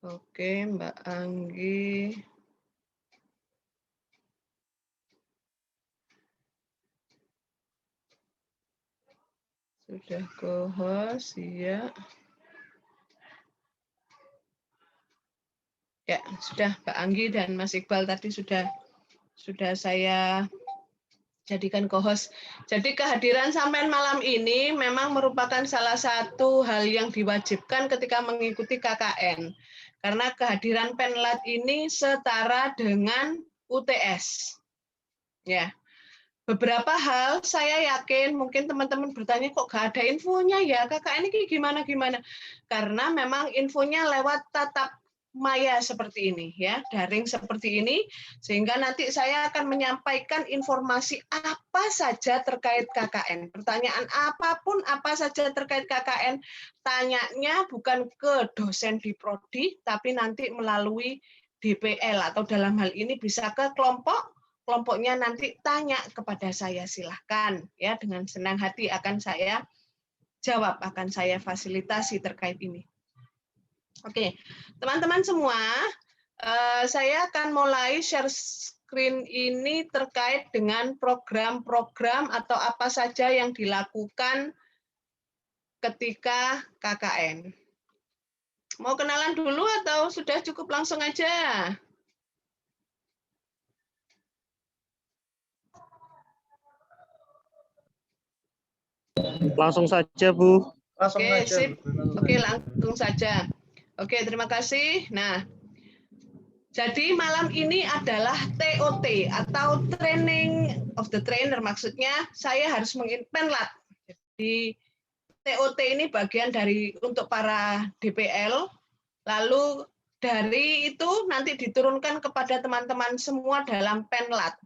Oke, Mbak Anggi. Sudah co-host, ya. Ya, sudah Mbak Anggi dan Mas Iqbal tadi sudah saya jadikan co-host. Jadi kehadiran sampean malam ini memang merupakan salah satu hal yang diwajibkan ketika mengikuti KKN. Karena kehadiran Penlat ini setara dengan UTS. Ya. Beberapa hal saya yakin mungkin teman-teman bertanya kok gak ada infonya ya KKN ini gimana. Karena memang infonya lewat tatap maya seperti ini ya, daring seperti ini, sehingga nanti saya akan menyampaikan informasi apa saja terkait KKN. Pertanyaan apapun apa saja terkait KKN, tanyanya bukan ke dosen di prodi tapi nanti melalui DPL atau dalam hal ini bisa ke kelompoknya nanti tanya kepada saya, silahkan ya, dengan senang hati akan saya jawab, akan saya fasilitasi terkait ini. Oke, teman-teman semua, saya akan mulai share screen ini terkait dengan program-program atau apa saja yang dilakukan ketika KKN. Mau kenalan dulu atau sudah cukup langsung aja? Langsung saja, Bu. Oke, sip. Oke, langsung saja. Oke, terima kasih. Nah, jadi malam ini adalah TOT atau Training of the Trainer, maksudnya saya harus Penlat. Jadi TOT ini bagian dari untuk para DPL, lalu dari itu nanti diturunkan kepada teman-teman semua dalam Penlat.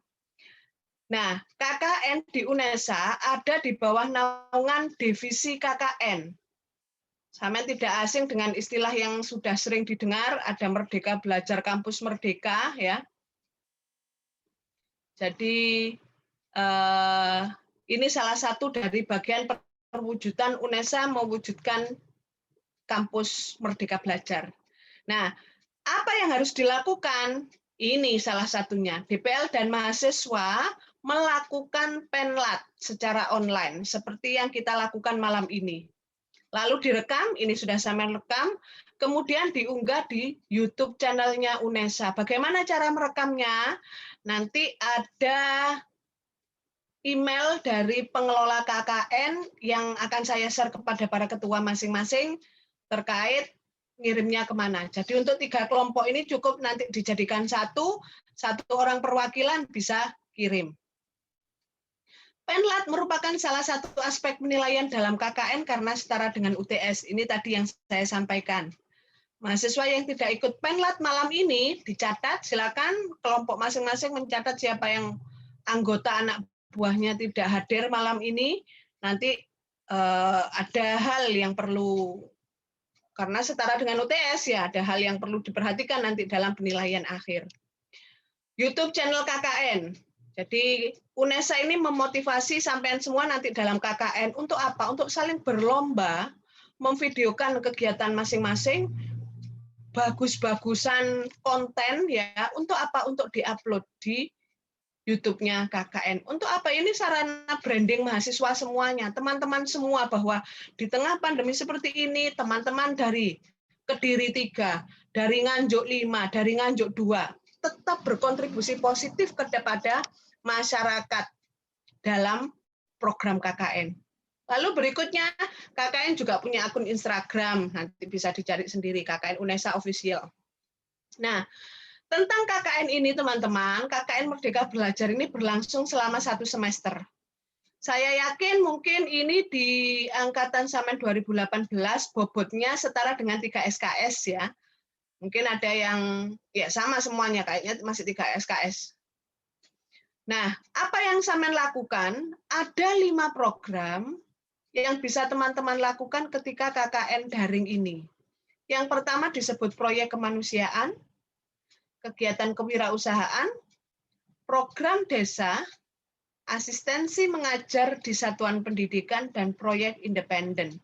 Nah, KKN di UNESA ada di bawah naungan divisi KKN. Sampai tidak asing dengan istilah yang sudah sering didengar, ada Merdeka Belajar Kampus Merdeka, ya. Jadi ini salah satu dari bagian perwujudan UNESA mewujudkan kampus Merdeka Belajar. Nah, apa yang harus dilakukan? Ini salah satunya. DPL dan mahasiswa melakukan Penlat secara online, seperti yang kita lakukan malam ini. Lalu direkam, ini sudah saya rekam, kemudian diunggah di YouTube channelnya UNESA. Bagaimana cara merekamnya? Nanti ada email dari pengelola KKN yang akan saya share kepada para ketua masing-masing terkait ngirimnya kemana. Jadi untuk 3 kelompok ini cukup nanti dijadikan satu orang perwakilan bisa kirim. Penlat merupakan salah satu aspek penilaian dalam KKN karena setara dengan UTS. Ini tadi yang saya sampaikan. Mahasiswa yang tidak ikut Penlat malam ini dicatat, silakan kelompok masing-masing mencatat siapa yang anggota anak buahnya tidak hadir malam ini. Nanti ada hal yang perlu, karena setara dengan UTS ya, ada hal yang perlu diperhatikan nanti dalam penilaian akhir. YouTube channel KKN. Jadi UNESA ini memotivasi sampean semua nanti dalam KKN untuk apa? Untuk saling berlomba memvideokan kegiatan masing-masing, bagus-bagusan konten ya. Untuk apa? Untuk diupload di YouTube-nya KKN. Untuk apa? Ini sarana branding mahasiswa semuanya, teman-teman semua, bahwa di tengah pandemi seperti ini, teman-teman dari Kediri 3, dari Nganjuk 5, dari Nganjuk 2, tetap berkontribusi positif kepada masyarakat dalam program KKN. Lalu berikutnya, KKN juga punya akun Instagram, nanti bisa dicari sendiri, KKN UNESA Official. Nah, tentang KKN ini teman-teman, KKN Merdeka Belajar ini berlangsung selama 1 semester. Saya yakin mungkin ini di angkatan sampai 2018 bobotnya setara dengan 3 SKS ya. Mungkin ada yang ya sama semuanya, kayaknya masih 3 SKS. Nah, apa yang sampean lakukan? Ada 5 program yang bisa teman-teman lakukan ketika KKN daring ini. Yang pertama disebut proyek kemanusiaan, kegiatan kewirausahaan, program desa, asistensi mengajar di satuan pendidikan, dan proyek independen.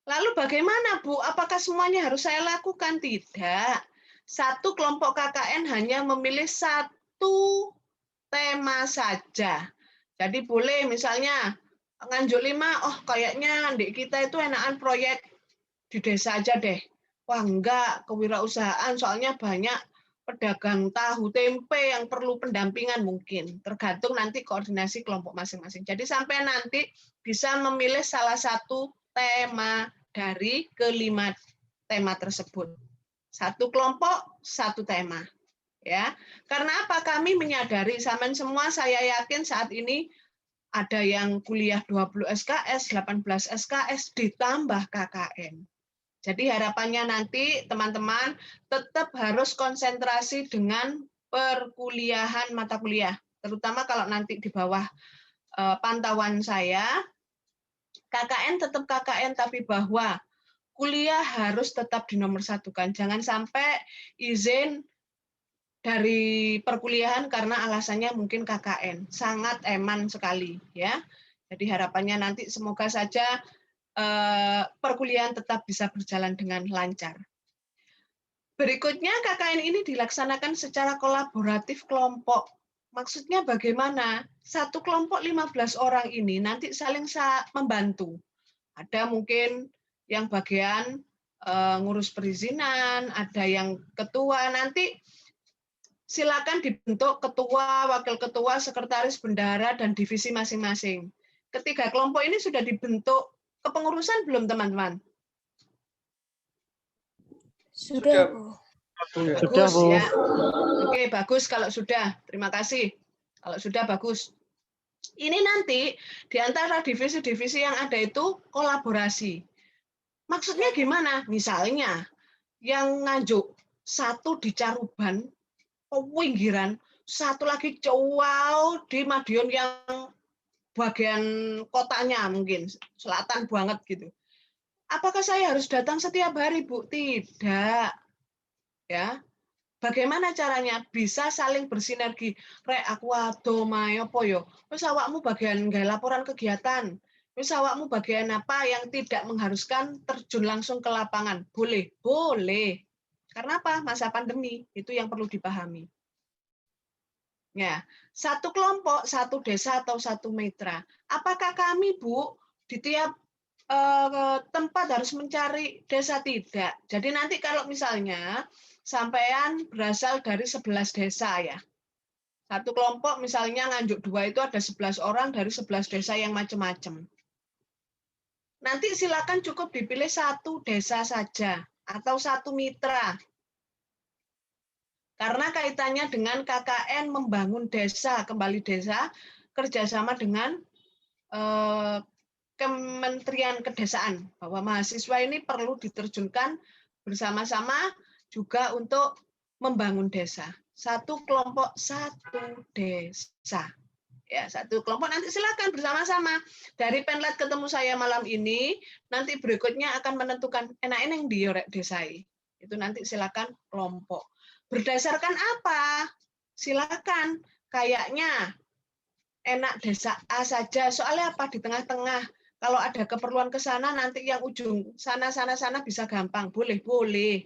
Lalu bagaimana, Bu? Apakah semuanya harus saya lakukan? Tidak. Satu kelompok KKN hanya memilih satu tema saja. Jadi boleh misalnya Nganjuk 5, oh kayaknya di kita itu enakan proyek di desa aja deh. Wah enggak, kewirausahaan soalnya banyak pedagang tahu tempe yang perlu pendampingan mungkin. Tergantung nanti koordinasi kelompok masing-masing. Jadi sampai nanti bisa memilih salah satu tema dari kelima tema tersebut. Satu kelompok, satu tema. Ya, karena apa? Kami menyadari, sampean semua saya yakin saat ini ada yang kuliah 20 SKS, 18 SKS, ditambah KKN. Jadi harapannya nanti teman-teman tetap harus konsentrasi dengan perkuliahan mata kuliah, terutama kalau nanti di bawah pantauan saya, KKN tetap KKN, tapi bahwa kuliah harus tetap dinomorsatukan. Jangan sampai izin dari perkuliahan karena alasannya mungkin KKN. Sangat eman sekali ya. Jadi harapannya nanti semoga saja perkuliahan tetap bisa berjalan dengan lancar. Berikutnya KKN ini dilaksanakan secara kolaboratif kelompok. Maksudnya bagaimana? Satu kelompok 15 orang ini nanti saling membantu. Ada mungkin yang bagian ngurus perizinan, ada yang ketua, nanti silakan dibentuk ketua, wakil ketua, sekretaris, bendahara, dan divisi masing-masing. Ketiga kelompok ini sudah dibentuk kepengurusan belum, teman-teman? Sudah, Bu. Bagus, Bu. Ya. Oke, bagus kalau sudah. Terima kasih. Kalau sudah, bagus. Ini nanti di antara divisi-divisi yang ada itu kolaborasi. Maksudnya gimana? Misalnya, yang nganjuk satu di Caruban, Pinggiran, satu lagi jauh di Madiun yang bagian kotanya mungkin, selatan banget gitu. Apakah saya harus datang setiap hari, Bu? Tidak. Ya. Bagaimana caranya bisa saling bersinergi? Rek aku ado mae apa yo? Wis awakmu bagian nggawe laporan kegiatan. Wis awakmu bagian apa yang tidak mengharuskan terjun langsung ke lapangan? Boleh, boleh. Karena apa? Masa pandemi itu yang perlu dipahami. Ya, satu kelompok, satu desa atau satu mitra. Apakah kami, Bu, di tiap tempat harus mencari desa? Tidak. Jadi nanti kalau misalnya sampean berasal dari 11 desa ya. Satu kelompok misalnya Nganjuk 2 itu ada 11 orang dari 11 desa yang macam-macam. Nanti silakan cukup dipilih satu desa saja atau satu mitra. Karena kaitannya dengan KKN membangun desa, kembali desa, kerjasama dengan Kementerian Kedesaan, bahwa mahasiswa ini perlu diterjunkan bersama-sama juga untuk membangun desa. Satu kelompok, satu desa. Ya, satu kelompok nanti silakan bersama-sama. Dari Penlat ketemu saya malam ini, nanti berikutnya akan menentukan enak-enak yang di desai. Itu nanti silakan kelompok. Berdasarkan apa? Silakan. Kayaknya enak desa A saja. Soalnya apa? Di tengah-tengah. Kalau ada keperluan ke sana, nanti yang ujung sana bisa gampang. Boleh, boleh.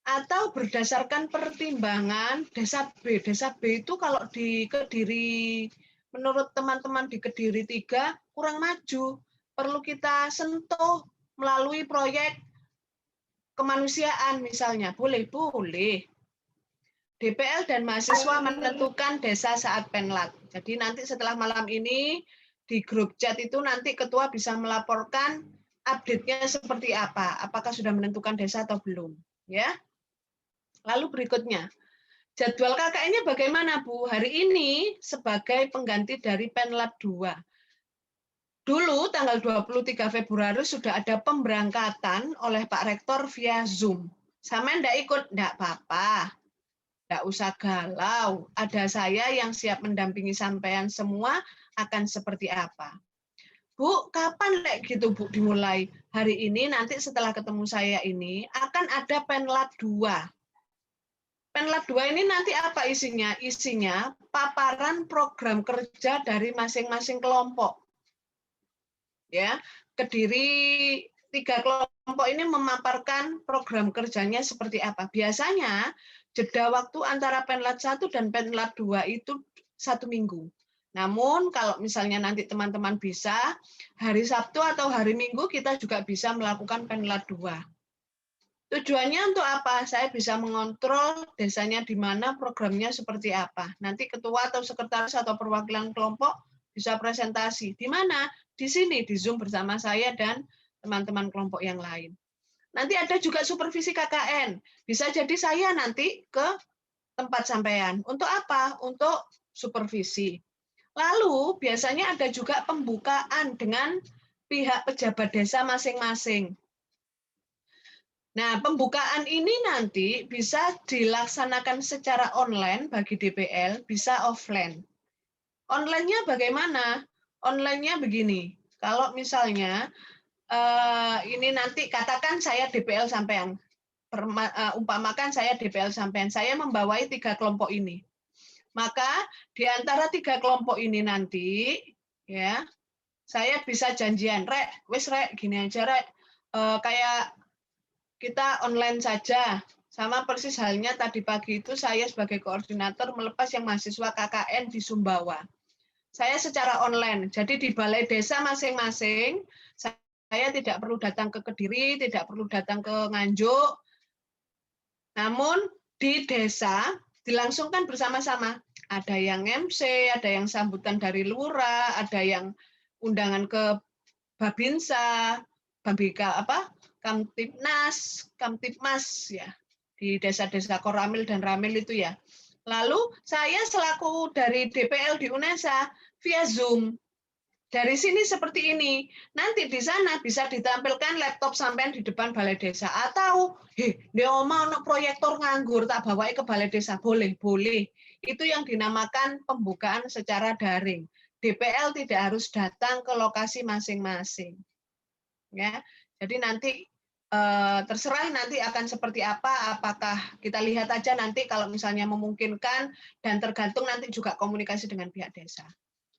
Atau berdasarkan pertimbangan desa B. Desa B itu kalau di Kediri, menurut teman-teman di Kediri 3, kurang maju. Perlu kita sentuh melalui proyek kemanusiaan misalnya. Boleh, boleh. DPL dan mahasiswa menentukan desa saat Penlat. Jadi nanti setelah malam ini di grup chat itu nanti ketua bisa melaporkan update-nya seperti apa. Apakah sudah menentukan desa atau belum. Ya. Lalu berikutnya, jadwal KKN-nya bagaimana, Bu? Hari ini sebagai pengganti dari Penlat 2. Dulu tanggal 23 Februari sudah ada pemberangkatan oleh Pak Rektor via Zoom. Sama enggak ikut? Enggak apa-apa. Enggak usah galau. Ada saya yang siap mendampingi sampean semua akan seperti apa. Bu, kapan gitu Bu dimulai? Hari ini nanti setelah ketemu saya ini akan ada Penlat 2. Penlat 2 ini nanti apa isinya? Isinya paparan program kerja dari masing-masing kelompok. Ya, Kediri 3 kelompok ini memaparkan program kerjanya seperti apa. Biasanya jeda waktu antara Penlat 1 dan Penlat 2 itu 1 minggu. Namun kalau misalnya nanti teman-teman bisa, hari Sabtu atau hari Minggu kita juga bisa melakukan Penlat 2. Tujuannya untuk apa? Saya bisa mengontrol desanya di mana, programnya seperti apa. Nanti ketua atau sekretaris atau perwakilan kelompok bisa presentasi. Di mana? Di sini, di Zoom bersama saya dan teman-teman kelompok yang lain. Nanti ada juga supervisi KKN. Bisa jadi saya nanti ke tempat sampean. Untuk apa? Untuk supervisi. Lalu biasanya ada juga pembukaan dengan pihak pejabat desa masing-masing. Nah, pembukaan ini nanti bisa dilaksanakan secara online bagi DPL, bisa offline. Online-nya bagaimana? Online-nya begini, kalau misalnya ini nanti katakan saya DPL sampean, umpamakan saya DPL sampean, saya membawai 3 kelompok ini. Maka di antara 3 kelompok ini nanti, ya, saya bisa janjian, Rek, wis Rek, gini aja Rek, kayak kita online saja. Sama persis halnya tadi pagi itu saya sebagai koordinator melepas yang mahasiswa KKN di Sumbawa. Saya secara online, jadi di balai desa masing-masing, saya tidak perlu datang ke Kediri, tidak perlu datang ke Nganjuk, namun di desa dilangsungkan bersama-sama. Ada yang MC, ada yang sambutan dari lurah, ada yang undangan ke Babinsa, Babika apa? Kamtipmas ya di desa-desa Koramil dan Ramil itu ya. Lalu saya selaku dari DPL di UNESA via Zoom. Dari sini seperti ini. Nanti di sana bisa ditampilkan laptop sampean di depan balai desa atau dia oma ono proyektor nganggur tak bawa ke balai desa. Boleh, boleh. Itu yang dinamakan pembukaan secara daring. DPL tidak harus datang ke lokasi masing-masing. Ya. Jadi nanti terserah nanti akan seperti apa, apakah kita lihat aja nanti kalau misalnya memungkinkan dan tergantung nanti juga komunikasi dengan pihak desa.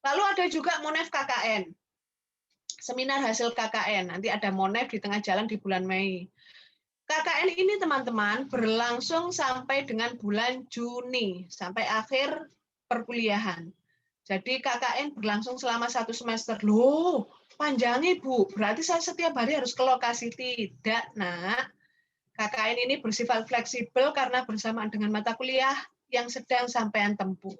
Lalu ada juga Monef KKN, seminar hasil KKN, nanti ada Monef di tengah jalan di bulan Mei. KKN ini teman-teman berlangsung sampai dengan bulan Juni, sampai akhir perkuliahan. Jadi KKN berlangsung selama 1 semester. Loh, panjangnya Bu, berarti saya setiap hari harus ke lokasi. Tidak, Nak. KKN ini bersifat fleksibel karena bersamaan dengan mata kuliah yang sedang sampean tempuh.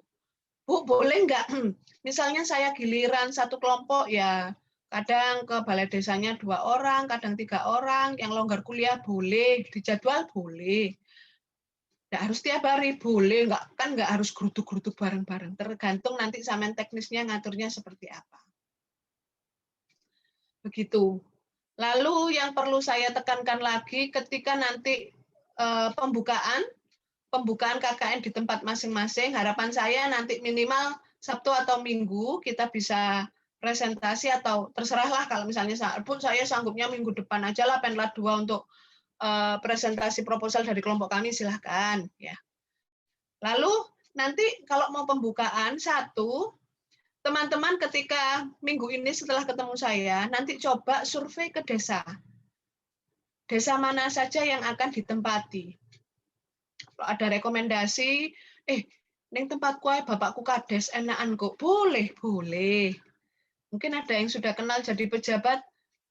Bu, boleh nggak? Misalnya saya giliran satu kelompok, ya kadang ke balai desanya 2 orang, kadang 3 orang, yang longgar kuliah boleh, dijadwal boleh. Nggak harus tiap hari, boleh, nggak harus gerutuk-gerutuk bareng-bareng. Tergantung nanti samen teknisnya ngaturnya seperti apa. Begitu. Lalu yang perlu saya tekankan lagi ketika nanti pembukaan KKN di tempat masing-masing, harapan saya nanti minimal Sabtu atau Minggu kita bisa presentasi atau terserahlah kalau misalnya Bu saya sanggupnya minggu depan aja lah Penlat 2 untuk presentasi proposal dari kelompok kami silahkan ya. Lalu nanti kalau mau pembukaan teman-teman ketika minggu ini setelah ketemu saya nanti coba survei ke desa. Desa mana saja yang akan ditempati. Kalau ada rekomendasi, ning tempatku ae bapakku kades enakan kok. Boleh, boleh. Mungkin ada yang sudah kenal jadi pejabat,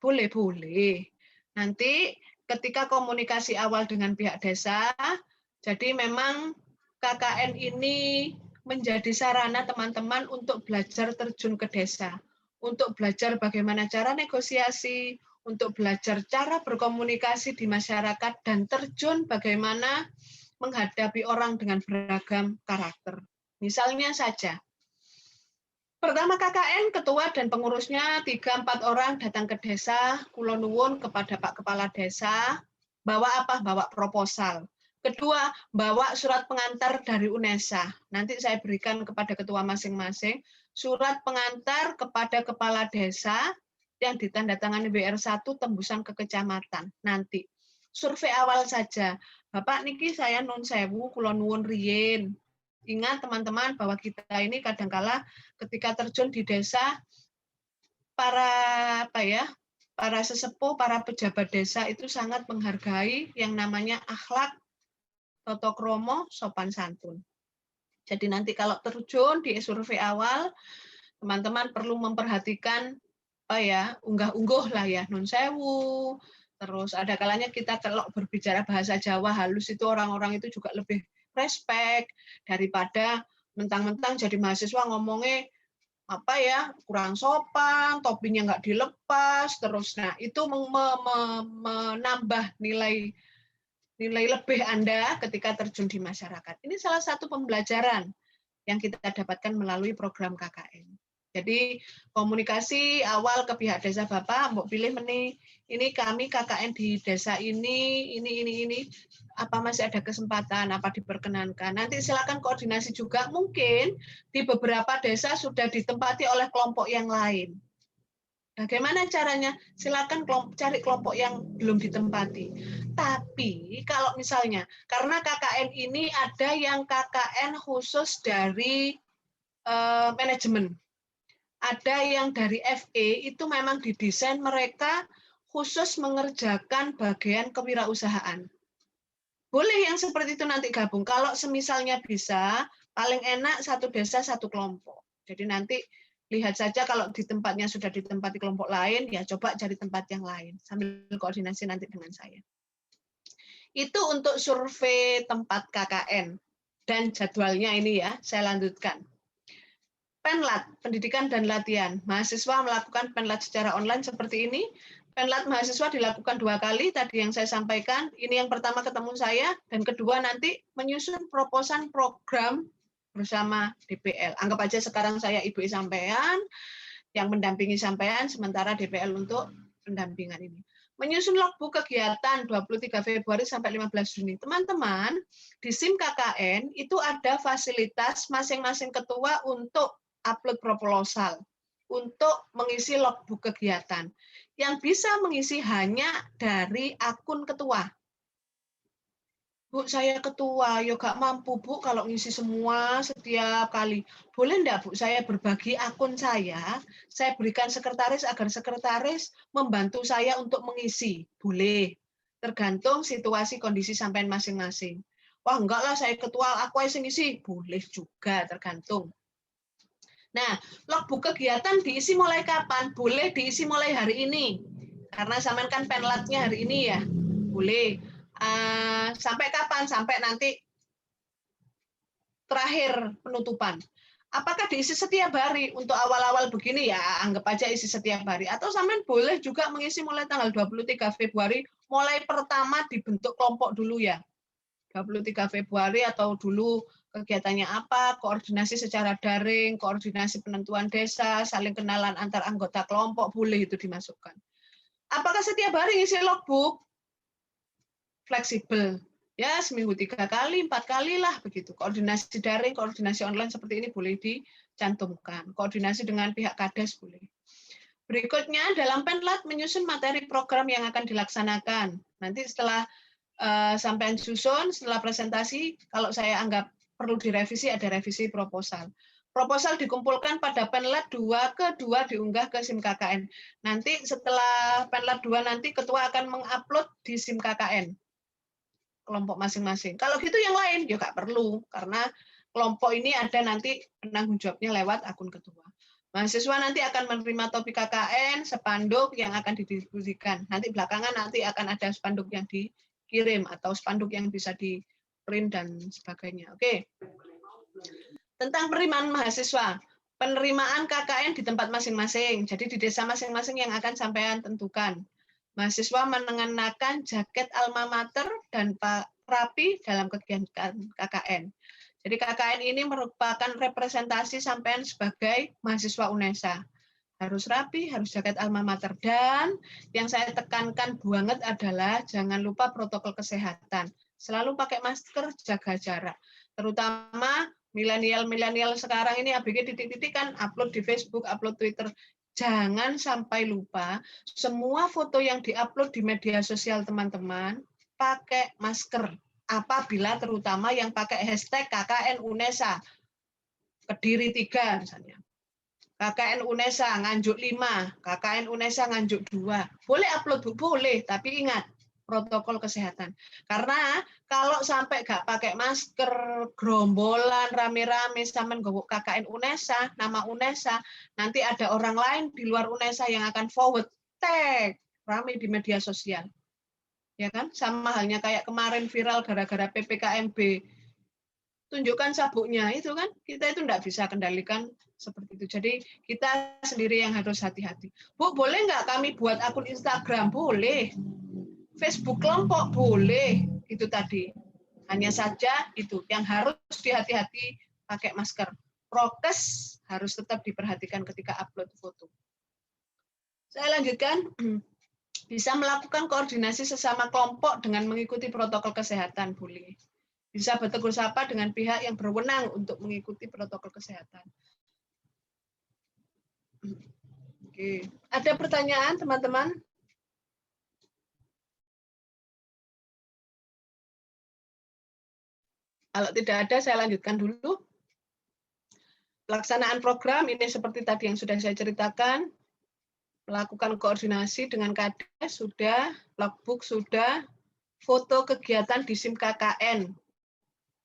boleh, boleh. Nanti ketika komunikasi awal dengan pihak desa, jadi memang KKN ini menjadi sarana teman-teman untuk belajar terjun ke desa, untuk belajar bagaimana cara negosiasi, untuk belajar cara berkomunikasi di masyarakat, dan terjun bagaimana menghadapi orang dengan beragam karakter. Misalnya saja, pertama KKN, ketua dan pengurusnya 3-4 orang datang ke desa, kula nuwun kepada Pak Kepala Desa, bawa apa? Bawa proposal. Kedua, bawa surat pengantar dari UNESA. Nanti saya berikan kepada ketua masing-masing, surat pengantar kepada Kepala Desa yang ditandatangani WR1 tembusan ke kecamatan. Nanti, survei awal saja. Bapak niki saya nun sewu, kula nuwun riyin. Ingat teman-teman bahwa kita ini kadangkala ketika terjun di desa para para sesepuh, para pejabat desa itu sangat menghargai yang namanya akhlak, tata krama, sopan santun. Jadi nanti kalau terjun di survei awal, teman-teman perlu memperhatikan unggah-ungguh lah ya, nun sewu. Terus ada kalanya kita kalau berbicara bahasa Jawa halus itu orang-orang itu juga lebih respect daripada mentang-mentang jadi mahasiswa ngomongnya kurang sopan, topinya nggak dilepas, terus nah itu menambah nilai lebih Anda ketika terjun di masyarakat. Ini salah satu pembelajaran yang kita dapatkan melalui program KKN. Jadi komunikasi awal ke pihak desa Bapak, Mbok pilih ini kami KKN di desa ini, apa masih ada kesempatan, apa diperkenankan. Nanti silakan koordinasi juga, mungkin di beberapa desa sudah ditempati oleh kelompok yang lain. Bagaimana caranya? Silakan cari kelompok yang belum ditempati. Tapi kalau misalnya, karena KKN ini ada yang KKN khusus dari manajemen, ada yang dari FE, itu memang didesain mereka khusus mengerjakan bagian kewirausahaan. Boleh yang seperti itu nanti gabung. Kalau semisalnya bisa, paling enak satu desa satu kelompok. Jadi nanti lihat saja kalau di tempatnya sudah ditempati kelompok lain, ya coba cari tempat yang lain sambil koordinasi nanti dengan saya. Itu untuk survei tempat KKN dan jadwalnya ini ya, saya lanjutkan. Penlat, pendidikan dan latihan. Mahasiswa melakukan penlat secara online seperti ini. Penlat mahasiswa dilakukan 2 kali, tadi yang saya sampaikan. Ini yang pertama ketemu saya, dan kedua nanti menyusun proposan program bersama DPL. Anggap aja sekarang saya ibu sampean, yang mendampingi sampean, sementara DPL untuk pendampingan ini. Menyusun logbook kegiatan 23 Februari sampai 15 Juni. Teman-teman, di SIM KKN itu ada fasilitas masing-masing ketua untuk upload proposal, untuk mengisi logbook kegiatan. Yang bisa mengisi hanya dari akun ketua. Bu, saya ketua, ya gak mampu Bu kalau ngisi semua setiap kali. Boleh enggak Bu, saya berbagi akun saya berikan sekretaris agar sekretaris membantu saya untuk mengisi. Boleh, tergantung situasi kondisi sampean masing-masing. Wah enggak lah, saya ketua, aku yang ngisi. Boleh juga, tergantung. Nah, logbook kegiatan diisi mulai kapan? Boleh diisi mulai hari ini. Karena sampean kan penlatnya hari ini ya. Boleh. Sampai kapan? Sampai nanti terakhir penutupan. Apakah diisi setiap hari? Untuk awal-awal begini ya, anggap aja isi setiap hari. Atau sampean boleh juga mengisi mulai tanggal 23 Februari, mulai pertama dibentuk kelompok dulu ya. 23 Februari atau dulu kegiatannya apa, koordinasi secara daring, koordinasi penentuan desa, saling kenalan antar anggota kelompok, boleh itu dimasukkan. Apakah setiap hari ngisi logbook? Fleksibel. Ya, seminggu 3 kali, 4 kali lah begitu. Koordinasi daring, koordinasi online seperti ini boleh dicantumkan. Koordinasi dengan pihak Kades boleh. Berikutnya, dalam Penlat menyusun materi program yang akan dilaksanakan. Nanti setelah sampai susun, setelah presentasi, kalau saya anggap perlu direvisi, ada revisi proposal. Proposal dikumpulkan pada Penlat 2, kedua diunggah ke SIM KKN. Nanti setelah Penlat 2 nanti ketua akan mengupload di SIM KKN kelompok masing-masing. Kalau gitu yang lain ya nggak perlu, karena kelompok ini ada nanti penanggung jawabnya lewat akun ketua. Mahasiswa nanti akan menerima topik KKN, spanduk yang akan didistribusikan. Nanti belakangan nanti akan ada spanduk yang dikirim atau spanduk yang bisa di print dan sebagainya. Oke. Tentang penerimaan mahasiswa. Penerimaan KKN di tempat masing-masing. Jadi di desa masing-masing yang akan sampean tentukan. Mahasiswa mengenakan jaket alma mater dan rapi dalam kegiatan KKN. Jadi KKN ini merupakan representasi sampean sebagai mahasiswa UNESA. Harus rapi, harus jaket alma mater. Dan yang saya tekankan banget adalah jangan lupa protokol kesehatan. Selalu pakai masker, jaga jarak. Terutama milenial sekarang ini ABG titik-titik kan upload di Facebook, upload Twitter. Jangan sampai lupa semua foto yang diupload di media sosial teman-teman pakai masker. Apabila terutama yang pakai hashtag KKN UNESA, Kediri 3 misalnya. KKN UNESA Nganjuk 5, KKN UNESA Nganjuk 2. Boleh upload, Bu? Boleh, tapi ingat protokol kesehatan. Karena kalau sampai nggak pakai masker, gerombolan, rame-rame, sampean nggawa KKN UNESA, nama UNESA, nanti ada orang lain di luar UNESA yang akan forward tag, rame di media sosial. Ya kan? Sama halnya kayak kemarin viral gara-gara PPKMB. Tunjukkan sabuknya itu kan, kita itu enggak bisa kendalikan seperti itu. Jadi kita sendiri yang harus hati-hati. Bu, boleh nggak kami buat akun Instagram? Boleh. Facebook kelompok? Boleh. Itu tadi. Hanya saja itu yang harus dihati-hati pakai masker. Prokes harus tetap diperhatikan ketika upload foto. Saya lanjutkan. Bisa melakukan koordinasi sesama kelompok dengan mengikuti protokol kesehatan. Boleh. Bisa bertegur sapa dengan pihak yang berwenang untuk mengikuti protokol kesehatan. Oke. Ada pertanyaan, teman-teman? Kalau tidak ada, saya lanjutkan dulu. Pelaksanaan program ini seperti tadi yang sudah saya ceritakan. Melakukan koordinasi dengan Kades sudah, logbook sudah, foto kegiatan di SIM KKN.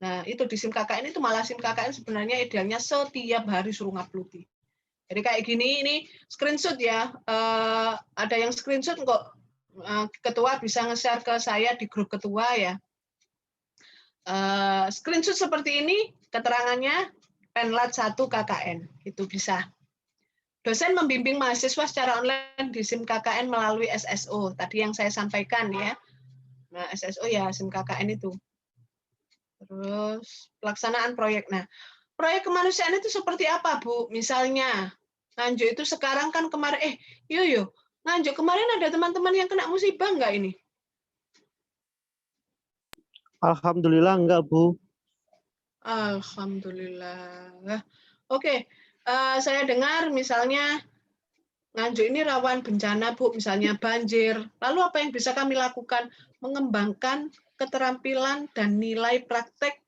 Nah, itu di SIM KKN itu malah SIM KKN sebenarnya idealnya setiap hari suruh ngupload. Jadi kayak gini, ini screenshot ya. Ada yang screenshot kok. Ketua bisa nge-share ke saya di grup ketua ya. Screenshot seperti ini, keterangannya Penlat 1 KKN. Itu bisa. Dosen membimbing mahasiswa secara online di SIM KKN melalui SSO. Tadi yang saya sampaikan ya. Nah, SSO ya SIM KKN itu. Terus pelaksanaan proyek. Nah, proyek kemanusiaan itu seperti apa, Bu? Misalnya, Nganjuk itu sekarang kan kemarin, Nganjuk kemarin ada teman-teman yang kena musibah nggak ini? Alhamdulillah enggak, Bu. Alhamdulillah. Oke, saya dengar misalnya Nganjuk ini rawan bencana, Bu, misalnya banjir. Lalu apa yang bisa kami lakukan? Mengembangkan keterampilan dan nilai praktek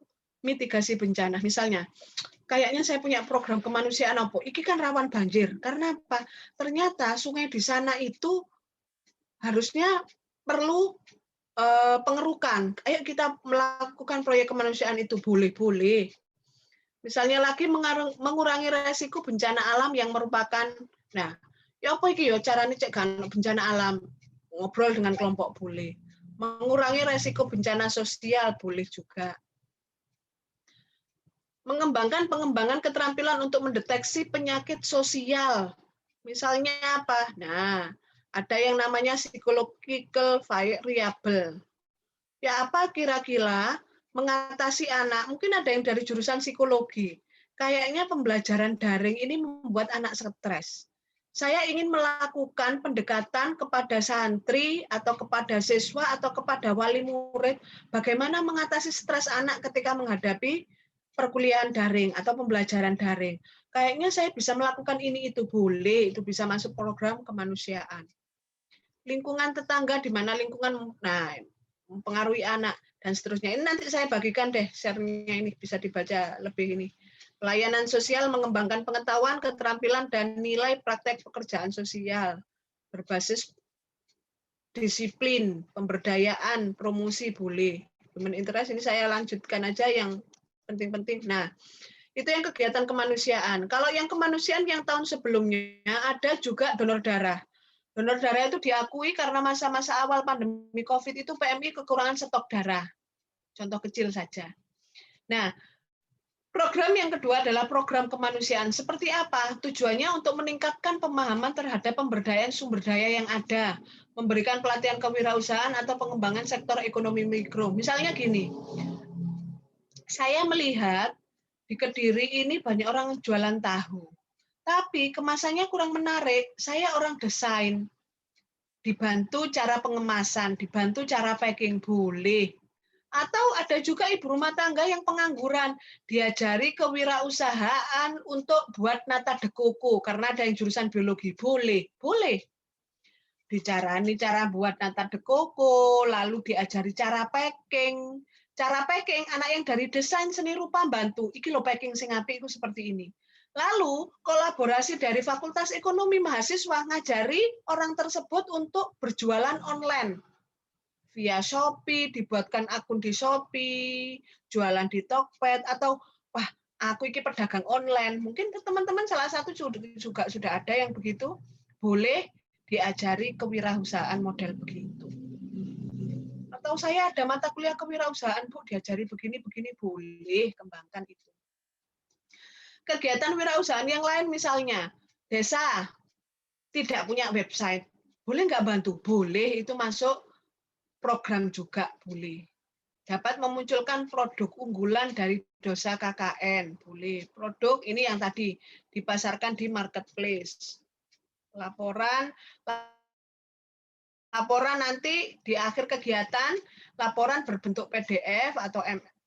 mitigasi bencana. Misalnya, kayaknya saya punya program kemanusiaan apa? Iki kan rawan banjir. Karena apa? Ternyata sungai di sana itu harusnya perlu pengerukan. Ayo kita melakukan proyek kemanusiaan itu boleh. Misalnya lagi mengurangi resiko bencana alam yang merupakan, nah, ya apa iki ya caranya cek bencana alam, ngobrol dengan kelompok boleh. Mengurangi resiko bencana sosial boleh juga. Mengembangkan pengembangan keterampilan untuk mendeteksi penyakit sosial. Misalnya apa? Nah, ada yang namanya psychological variable. Ya apa kira-kira mengatasi anak, mungkin ada yang dari jurusan psikologi. Kayaknya pembelajaran daring ini membuat anak stres. Saya ingin melakukan pendekatan kepada santri atau kepada siswa atau kepada wali murid bagaimana mengatasi stres anak ketika menghadapi perkuliahan daring atau pembelajaran daring. Kayaknya saya bisa melakukan ini itu boleh, itu bisa masuk program kemanusiaan. Lingkungan tetangga di mana lingkungan mempengaruhi anak dan seterusnya. Ini nanti saya bagikan deh share-nya ini bisa dibaca lebih ini. Pelayanan sosial mengembangkan pengetahuan, keterampilan dan nilai praktek pekerjaan sosial berbasis disiplin, pemberdayaan, promosi boleh. Human interest ini saya lanjutkan aja yang penting-penting. Nah, itu yang kegiatan kemanusiaan. Kalau yang kemanusiaan yang tahun sebelumnya ada juga donor darah. Donor darah itu diakui karena masa-masa awal pandemi COVID itu PMI kekurangan stok darah. Contoh kecil saja. Nah, program yang kedua adalah program kemanusiaan. Seperti apa? Tujuannya untuk meningkatkan pemahaman terhadap pemberdayaan sumber daya yang ada, memberikan pelatihan kewirausahaan atau pengembangan sektor ekonomi mikro. Misalnya gini, saya melihat di Kediri ini banyak orang jualan tahu, tapi kemasannya kurang menarik. Saya orang desain, dibantu cara pengemasan, dibantu cara packing, boleh. Atau ada juga ibu rumah tangga yang pengangguran, diajari kewirausahaan untuk buat nata de coco, karena ada yang jurusan biologi, boleh. Dicarani cara buat nata de coco, lalu diajari cara packing. Cara packing, anak yang dari desain seni rupa bantu, iki lo packing sing apik itu seperti ini. Lalu kolaborasi dari Fakultas Ekonomi mahasiswa ngajari orang tersebut untuk berjualan online via Shopee, dibuatkan akun di Shopee, jualan di Tokped, atau wah aku ini pedagang online. Mungkin teman-teman salah satu juga sudah ada yang begitu, boleh diajari kewirausahaan model begitu. Atau saya ada mata kuliah kewirausahaan, Bu, diajari begini-begini, boleh kembangkan itu. Kegiatan wirausahaan yang lain misalnya, desa tidak punya website, boleh nggak bantu? Boleh, itu masuk program juga, boleh. Dapat memunculkan produk unggulan dari dosa KKN, boleh. Produk ini yang tadi dipasarkan di marketplace. Laporan nanti di akhir kegiatan, laporan berbentuk PDF atau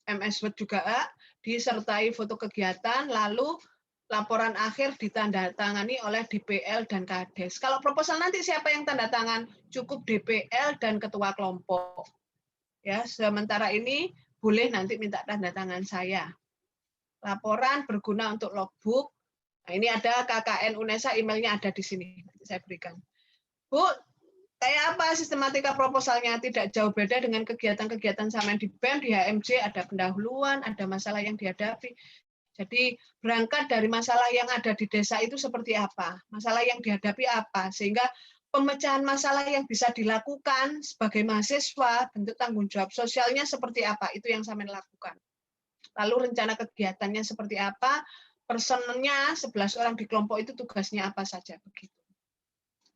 MS Word juga, disertai foto kegiatan, lalu laporan akhir ditandatangani oleh DPL dan Kades. Kalau proposal nanti siapa yang tanda tangan? Cukup DPL dan ketua kelompok. Ya, sementara ini boleh nanti minta tanda tangan saya. Laporan berguna untuk logbook. Nah, ini ada KKN UNESA, emailnya ada di sini. Nanti saya berikan. Bu, kayak apa sistematika proposalnya? Tidak jauh beda dengan kegiatan-kegiatan sama di BEM, di HMJ, ada pendahuluan, ada masalah yang dihadapi. Jadi berangkat dari masalah yang ada di desa itu seperti apa, masalah yang dihadapi apa, sehingga pemecahan masalah yang bisa dilakukan sebagai mahasiswa, bentuk tanggung jawab sosialnya seperti apa, itu yang saya lakukan. Lalu rencana kegiatannya seperti apa, personnya 11 orang di kelompok itu tugasnya apa saja, begitu.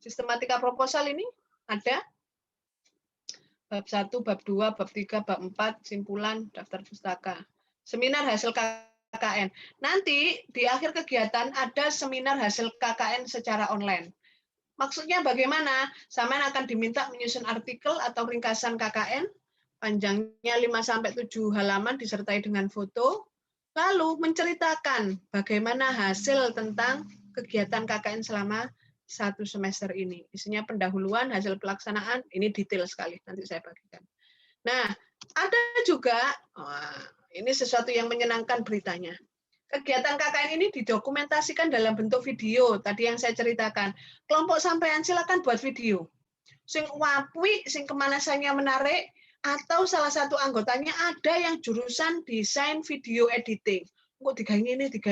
Sistematika proposal ini ada bab 1, bab 2, bab 3, bab 4, simpulan, daftar pustaka. Seminar hasil KKN. Nanti di akhir kegiatan ada seminar hasil KKN secara online. Maksudnya bagaimana? Sampean akan diminta menyusun artikel atau ringkasan KKN, panjangnya 5-7 halaman disertai dengan foto, lalu menceritakan bagaimana hasil tentang kegiatan KKN selama 1 semester ini. Isinya pendahuluan, hasil pelaksanaan, ini detail sekali, nanti saya bagikan. Nah, ada juga, ini sesuatu yang menyenangkan beritanya. Kegiatan KKN ini didokumentasikan dalam bentuk video, tadi yang saya ceritakan. Kelompok sampean silakan buat video. Sing wapi, sing kemanasannya menarik, atau salah satu anggotanya ada yang jurusan desain video editing. Kok digawe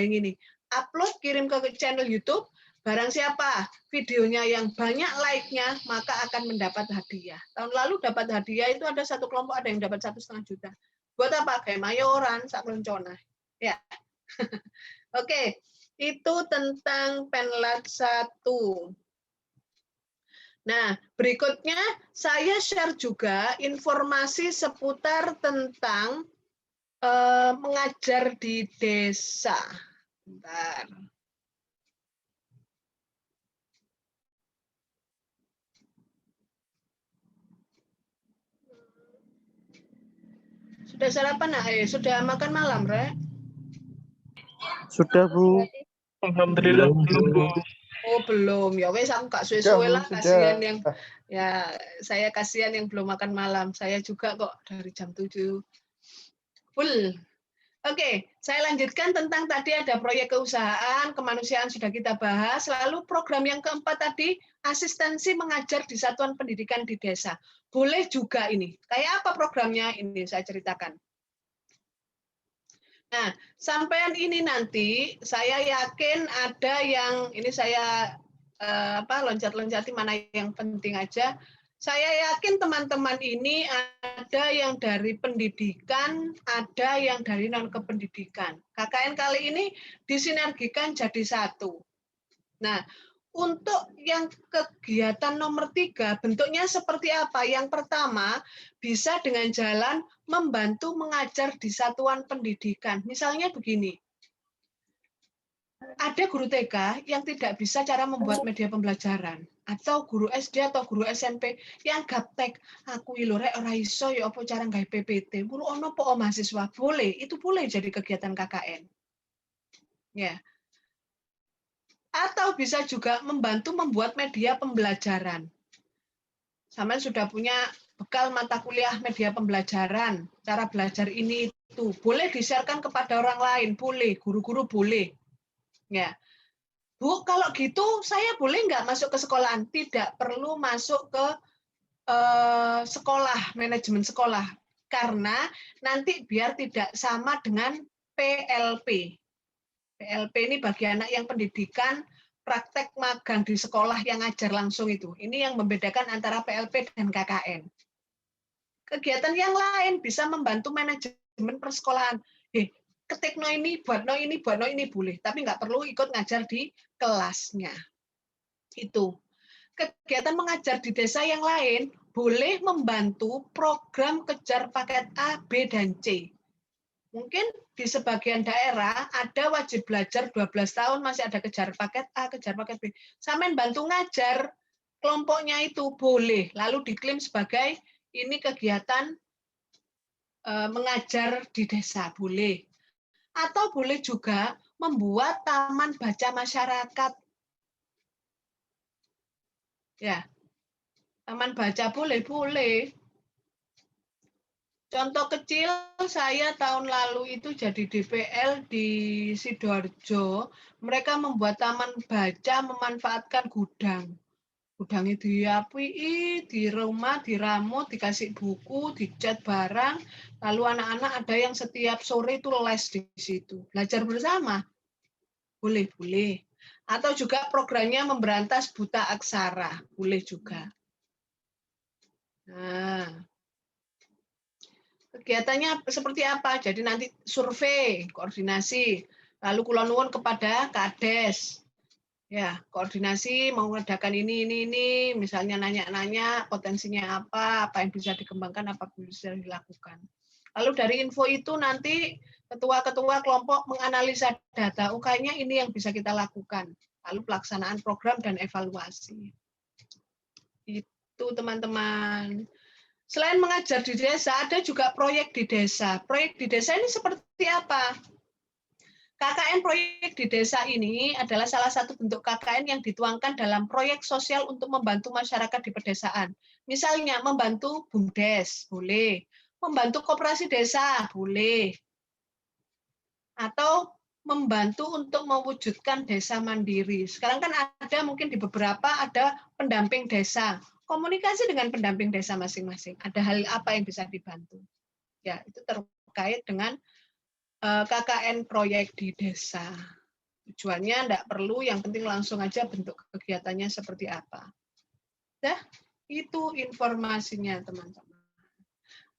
ini. Upload, kirim ke channel YouTube, barang siapa videonya yang banyak like-nya, maka akan mendapat hadiah. Tahun lalu dapat hadiah itu ada satu kelompok, ada yang dapat 1,5 juta. Buat apa? Kayak mayoran, sak lencona. Ya. Oke, itu tentang Penlat 1. Nah, berikutnya saya share juga informasi seputar tentang mengajar di desa. Bentar. Sudah sarapan, sudah makan malam, Re? Sudah, Bu. Alhamdulillah belum, Bu. Oh, belum. Ya wes aku gak suwe-suwe lah, kasihan yang saya kasihan yang belum makan malam. Saya juga kok dari jam 7. Full. Oke, saya lanjutkan tentang tadi ada proyek keusahaan, kemanusiaan sudah kita bahas, lalu program yang keempat tadi, asistensi mengajar di satuan pendidikan di desa. Boleh juga ini. Kayak apa programnya? Ini saya ceritakan. Nah, sampean ini nanti saya yakin ada yang ini saya loncat-loncati mana yang penting aja. Saya yakin teman-teman ini ada yang dari pendidikan, ada yang dari non-kependidikan. KKN kali ini disinergikan jadi satu. Nah, untuk yang kegiatan nomor 3, bentuknya seperti apa? Yang pertama, bisa dengan jalan membantu mengajar di satuan pendidikan. Misalnya begini, ada guru TK yang tidak bisa cara membuat media pembelajaran, atau guru SD atau guru SMP yang gaptek, aku ilore ora iso ya apa cara nggawe PPT, mulu ono po mahasiswa, boleh, itu boleh jadi kegiatan KKN. Ya. Atau bisa juga membantu membuat media pembelajaran. Sama sudah punya bekal mata kuliah media pembelajaran, cara belajar ini itu boleh di-sharekan kepada orang lain, boleh, guru-guru boleh. Ya, Bu, kalau gitu saya boleh nggak masuk ke sekolahan? Tidak perlu masuk ke sekolah, manajemen sekolah. Karena nanti biar tidak sama dengan PLP. PLP ini bagi anak yang pendidikan praktek magang di sekolah yang ngajar langsung itu. Ini yang membedakan antara PLP dan KKN. Kegiatan yang lain bisa membantu manajemen persekolahan. Ketik no ini, buat no ini boleh, tapi nggak perlu ikut ngajar di kelasnya. Itu. Kegiatan mengajar di desa yang lain boleh membantu program kejar paket A, B, dan C. Mungkin di sebagian daerah ada wajib belajar 12 tahun masih ada kejar paket A, kejar paket B. Sampean bantu ngajar kelompoknya itu boleh, lalu diklaim sebagai ini kegiatan mengajar di desa, boleh. Atau boleh juga membuat taman baca masyarakat. Ya, taman baca boleh. Contoh kecil, saya tahun lalu itu jadi DPL di Sidoarjo. Mereka membuat taman baca memanfaatkan gudang. Gudangnya diapui, di rumah, diramu, dikasih buku, dicat barang. Lalu anak-anak ada yang setiap sore itu les di situ. Belajar bersama. Boleh. Atau juga programnya memberantas buta aksara. Boleh juga. Nah, kegiatannya seperti apa? Jadi nanti survei, koordinasi, lalu kula nuwun kepada Kades. Ya, koordinasi mengadakan ini, misalnya nanya-nanya potensinya apa yang bisa dikembangkan, apa bisa dilakukan. Lalu dari info itu nanti ketua-ketua kelompok menganalisa data, kayaknya ini yang bisa kita lakukan. Lalu pelaksanaan program dan evaluasi. Itu teman-teman. Selain mengajar di desa, ada juga proyek di desa. Proyek di desa ini seperti apa? KKN proyek di desa ini adalah salah satu bentuk KKN yang dituangkan dalam proyek sosial untuk membantu masyarakat di pedesaan. Misalnya membantu BUMDes, boleh. Membantu koperasi desa, boleh. Atau membantu untuk mewujudkan desa mandiri. Sekarang kan ada mungkin di beberapa ada pendamping desa. Komunikasi dengan pendamping desa masing-masing. Ada hal apa yang bisa dibantu. Ya, itu terkait dengan KKN proyek di desa. Tujuannya tidak perlu, yang penting langsung aja bentuk kegiatannya seperti apa. Dah, itu informasinya teman-teman.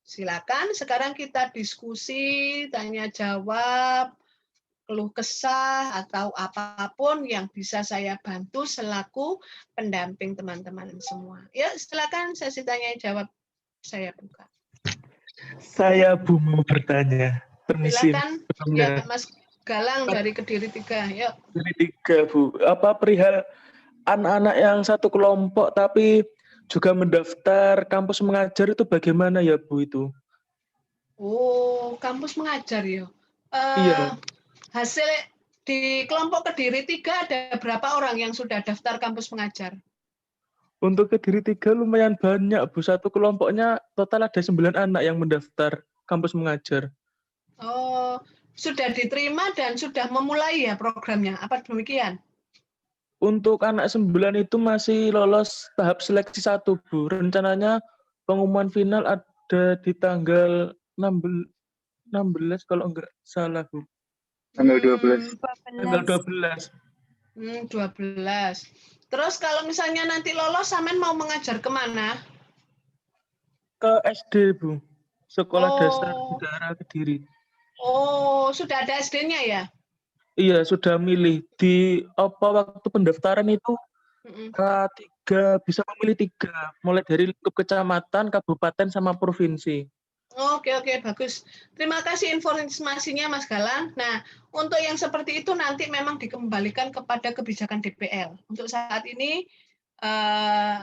Silakan sekarang kita diskusi, tanya jawab, keluh kesah atau apapun yang bisa saya bantu selaku pendamping teman-teman semua. Ya, silakan sesi tanya jawab saya buka. Saya Bu mau bertanya. Permisi. Silakan ya Mas Galang dari Kediri 3. Yuk. Kediri 3, Bu. Apa perihal anak-anak yang satu kelompok tapi juga mendaftar kampus mengajar itu bagaimana ya, Bu itu? Oh, kampus mengajar ya. Iya. Hasil di kelompok Kediri 3 ada berapa orang yang sudah daftar kampus mengajar? Untuk Kediri 3 lumayan banyak, Bu. Satu kelompoknya total ada 9 anak yang mendaftar kampus mengajar. Oh, sudah diterima dan sudah memulai ya programnya. Apa demikian? Untuk anak 9 itu masih lolos tahap seleksi 1, Bu. Rencananya pengumuman final ada di tanggal 16 kalau enggak salah, Bu. Tanggal 12. Tanggal 12. 12. Terus kalau misalnya nanti lolos, Samen mau mengajar kemana? Ke SD, Bu. Sekolah Dasar Oh, Udara Kediri. oh, sudah ada SD-nya ya? Iya, sudah milih. Di waktu pendaftaran itu K3 bisa memilih 3, mulai dari lingkup kecamatan, kabupaten, sama provinsi. Oke, bagus. Terima kasih informasinya, Mas Galang. Nah, untuk yang seperti itu nanti memang dikembalikan kepada kebijakan DPL. Untuk saat ini,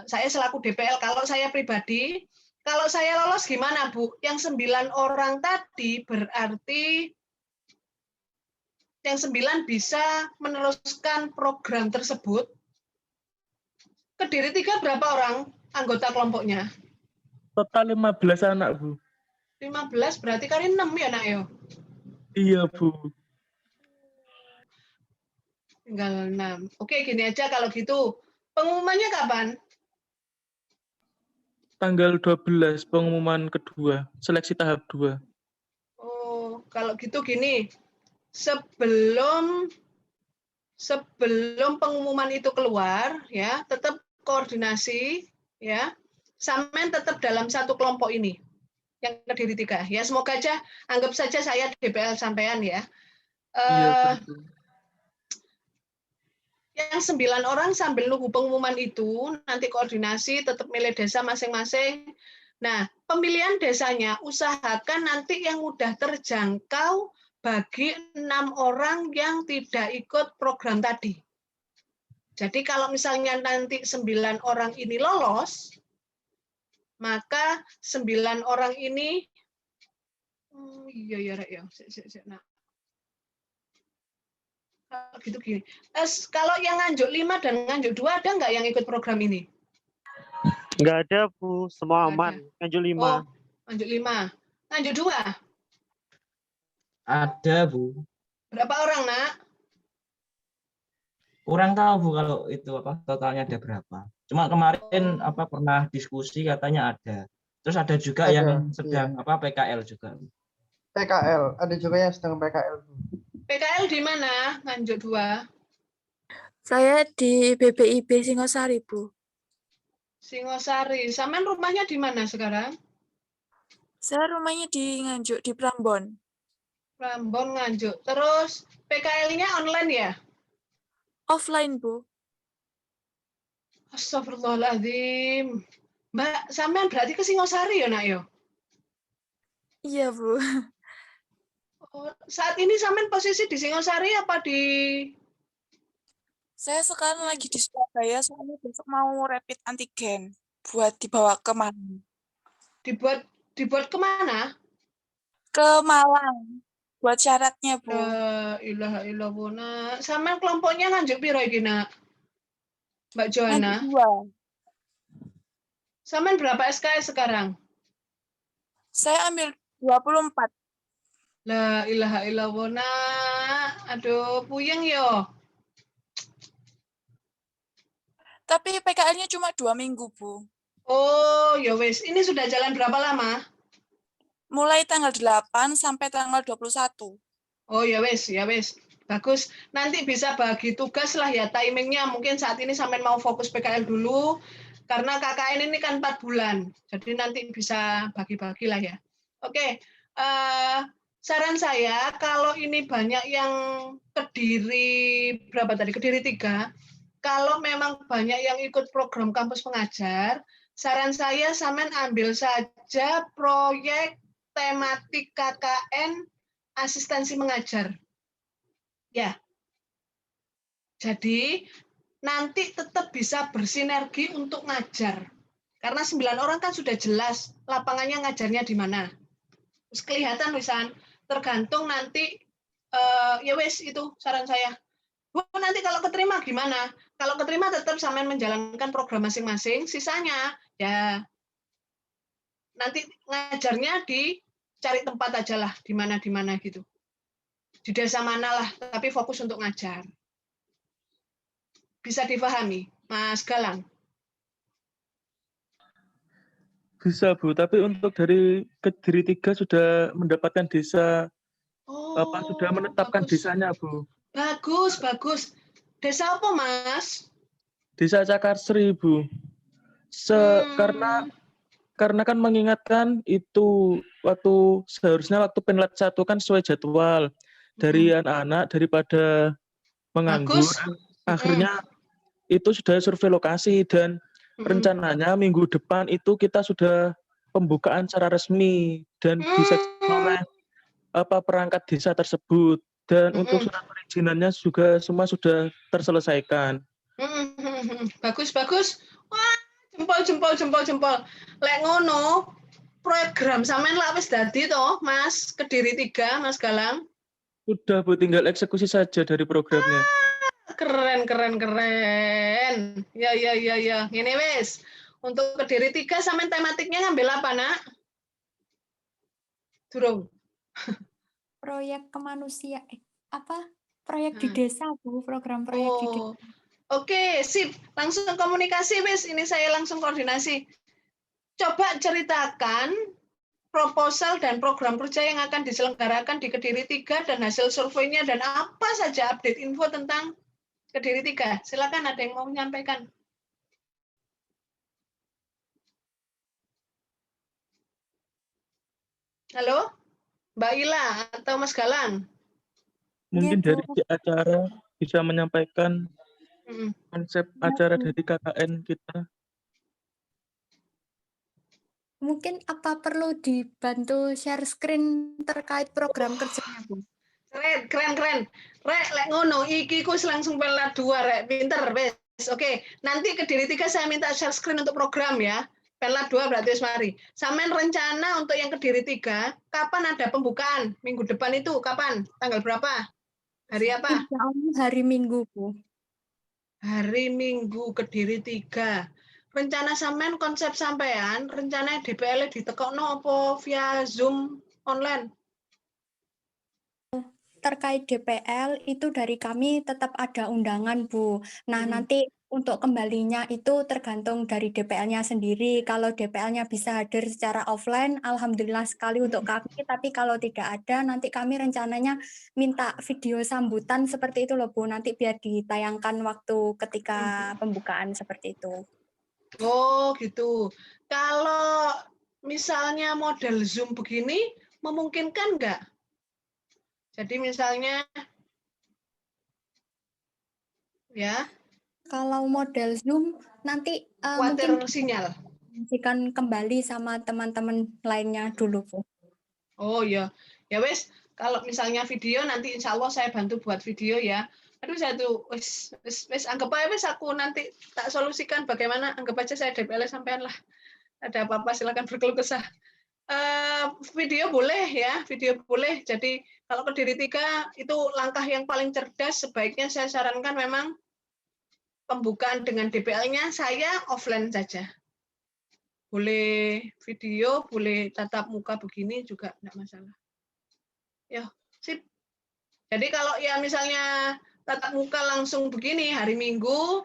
saya selaku DPL, kalau saya pribadi, kalau saya lolos gimana, Bu? Yang 9 orang tadi berarti yang 9 bisa meneruskan program tersebut. Kediri 3 berapa orang anggota kelompoknya? Total 15 anak, Bu. 15 berarti kali 6 ya, Nak, ya? Iya, Bu. Tinggal 6. Oke, gini aja kalau gitu. Pengumumannya kapan? Tanggal 12 pengumuman kedua, seleksi tahap 2. Oh, kalau gitu gini. Sebelum pengumuman itu keluar, ya, tetap koordinasi, ya. Sampean tetap dalam satu kelompok ini yang terdiri 3. Ya, semoga aja anggap saja saya DPL sampean ya. Iya, Eh, betul. yang 9 orang sambil nunggu pengumuman itu, nanti koordinasi tetap milih desa masing-masing. Nah, pemilihan desanya usahakan nanti yang mudah terjangkau bagi 6 orang yang tidak ikut program tadi. Jadi kalau misalnya nanti 9 orang ini lolos, maka 9 orang ini, iya ya, Rek, ya. Nah, gitu gini. Kalau yang Nganjuk 5 dan Nganjuk 2 ada nggak yang ikut program ini? Nggak ada, Bu. Semua Nggak aman. ada. Nganjuk 5. Oh, Nganjuk 5. Nganjuk 2, Ada, Bu. berapa orang, Nak? Kurang tahu, Bu, kalau itu apa totalnya ada berapa. Cuma kemarin pernah diskusi katanya ada. Terus ada juga Ada, yang iya. sedang PKL juga. PKL, ada juga yang sedang PKL. PKL di mana, Nganjuk 2? Saya di BPIB Singosari, Bu. Singosari. Saman rumahnya di mana sekarang? Saya rumahnya di Nganjuk, di Prambon. Prambon, Nganjuk. Terus PKL-nya online ya? Offline, Bu. Astagfirullahaladzim. Mbak, sampean berarti ke Singosari ya, Nak, yo? Iya, Bu. Oh, saat ini sampean posisi di Singosari apa di... Saya sekarang lagi di Surabaya, soalnya besok mau rapid antigen buat dibawa ke Malang. Dibuat kemana? Ke Malang. Buat syaratnya, Bu. La ilaha illallah, Nak. Sampean kelompoknya Nganjuk piro iki, Nak? Mbak Joanna. Nganjuk 2. Sampean berapa SKS sekarang? Saya ambil 24. La ilaha illallah, Nak. Aduh, puyeng yo. Tapi PKL-nya cuma 2 minggu, Bu. Oh, ya wes. Ini sudah jalan berapa lama? Mulai tanggal 8 sampai tanggal 21. Oh, ya wes, ya wes. Bagus. Nanti bisa bagi tugas lah ya timingnya. Mungkin saat ini sampai mau fokus PKL dulu. Karena KKN ini kan 4 bulan. Jadi nanti bisa bagi-bagi lah ya. Oke. Saran saya, kalau ini banyak yang Kediri, berapa tadi? Kediri 3. Kalau memang banyak yang ikut program kampus pengajar, saran saya sampean ambil saja proyek tematik KKN asistensi mengajar. Ya. Jadi nanti tetap bisa bersinergi untuk ngajar. Karena 9 orang kan sudah jelas lapangannya ngajarnya di mana. Terus kelihatan wisan, tergantung nanti ya wes itu saran saya. Bu, nanti kalau keterima gimana? Kalau keterima tetap sampean menjalankan program masing-masing, sisanya ya nanti ngajarnya dicari tempat aja lah, di mana gitu. Di desa mana lah, tapi fokus untuk ngajar. Bisa difahami, Mas Galang? Bisa, Bu. Tapi untuk dari Kediri 3 sudah mendapatkan desa, sudah menetapkan bagus. desanya, Bu. Bagus. Desa apa, Mas? Desa Cakarsri, Bu. Karena kan mengingatkan itu seharusnya waktu penlat 1 kan sesuai jadwal dari anak-anak daripada menganggur. Bagus. Akhirnya itu sudah survei lokasi dan rencananya minggu depan itu kita sudah pembukaan secara resmi dan disaksikan oleh perangkat desa tersebut. Dan untuk surat perizinannya juga semua sudah terselesaikan. Bagus. Wah, jempol. Lek ngono, program sampean lah wis dadi toh, Mas Kediri 3, Mas Galang. Sudah, Bu, tinggal eksekusi saja dari programnya. Keren. Ya. Ini wis. Untuk Kediri 3 sampean tematiknya ngambil apa, Nak? Durung. Proyek kemanusiaan proyek di Hmm. desa, Bu, program proyek di desa. Oh, oke, sip. Langsung komunikasi, Wis. Ini saya langsung koordinasi. Coba ceritakan proposal dan program kerja yang akan diselenggarakan di Kediri 3 dan hasil surveinya dan apa saja update info tentang Kediri 3. Silakan, ada yang mau menyampaikan. Halo, Mbak Ila atau Mas Galang? Mungkin Iya, dari Bu. si acara bisa menyampaikan Mm-mm. konsep Iya, acara Bu. dari KKN kita. Mungkin apa perlu dibantu share screen terkait program kerjanya, Bu? Keren. Rek, lek ngono, iki kus langsung pelat 2, Rek. Pinter, wes. Oke, nanti Kediri 3 saya minta share screen untuk program ya. Pelat 2 berarti wis mari. Sampean rencana untuk yang Kediri 3, kapan ada pembukaan? Minggu depan itu kapan? Tanggal berapa? Hari apa? Insya Allah hari Minggu, Bu. Hari Minggu Kediri 3. Rencana sampean konsep sampean, rencana DPL ditekokno apa via Zoom online? Terkait DPL itu dari kami tetap ada undangan, Bu. Nah, Mm-mm. nanti untuk kembalinya itu tergantung dari DPL-nya sendiri. Kalau DPL-nya bisa hadir secara offline, alhamdulillah sekali untuk kami. Tapi kalau tidak ada, nanti kami rencananya minta video sambutan seperti itu loh, Bu. Nanti biar ditayangkan waktu ketika pembukaan seperti itu. Oh, gitu. Kalau misalnya model Zoom begini, memungkinkan nggak? Jadi misalnya, ya, Kalau model Zoom nanti khawatir mungkin sinyal. dikonsultasikan kembali sama teman-teman lainnya dulu, Bu. Oh ya, ya wes. Kalau misalnya video, nanti insya Allah saya bantu buat video ya. Aduh, saya tuh, wes, anggap aja wes aku nanti tak solusikan bagaimana. Anggap aja saya DPL sampean lah. Ada apa-apa silakan berkeluh kesah. Video boleh ya, video boleh. Jadi kalau Kediri 3 itu langkah yang paling cerdas. Sebaiknya saya sarankan memang pembukaan dengan DPL-nya saya offline saja. Boleh video, boleh tatap muka begini juga enggak masalah. Ya, sip. Jadi kalau ya misalnya tatap muka langsung begini hari Minggu,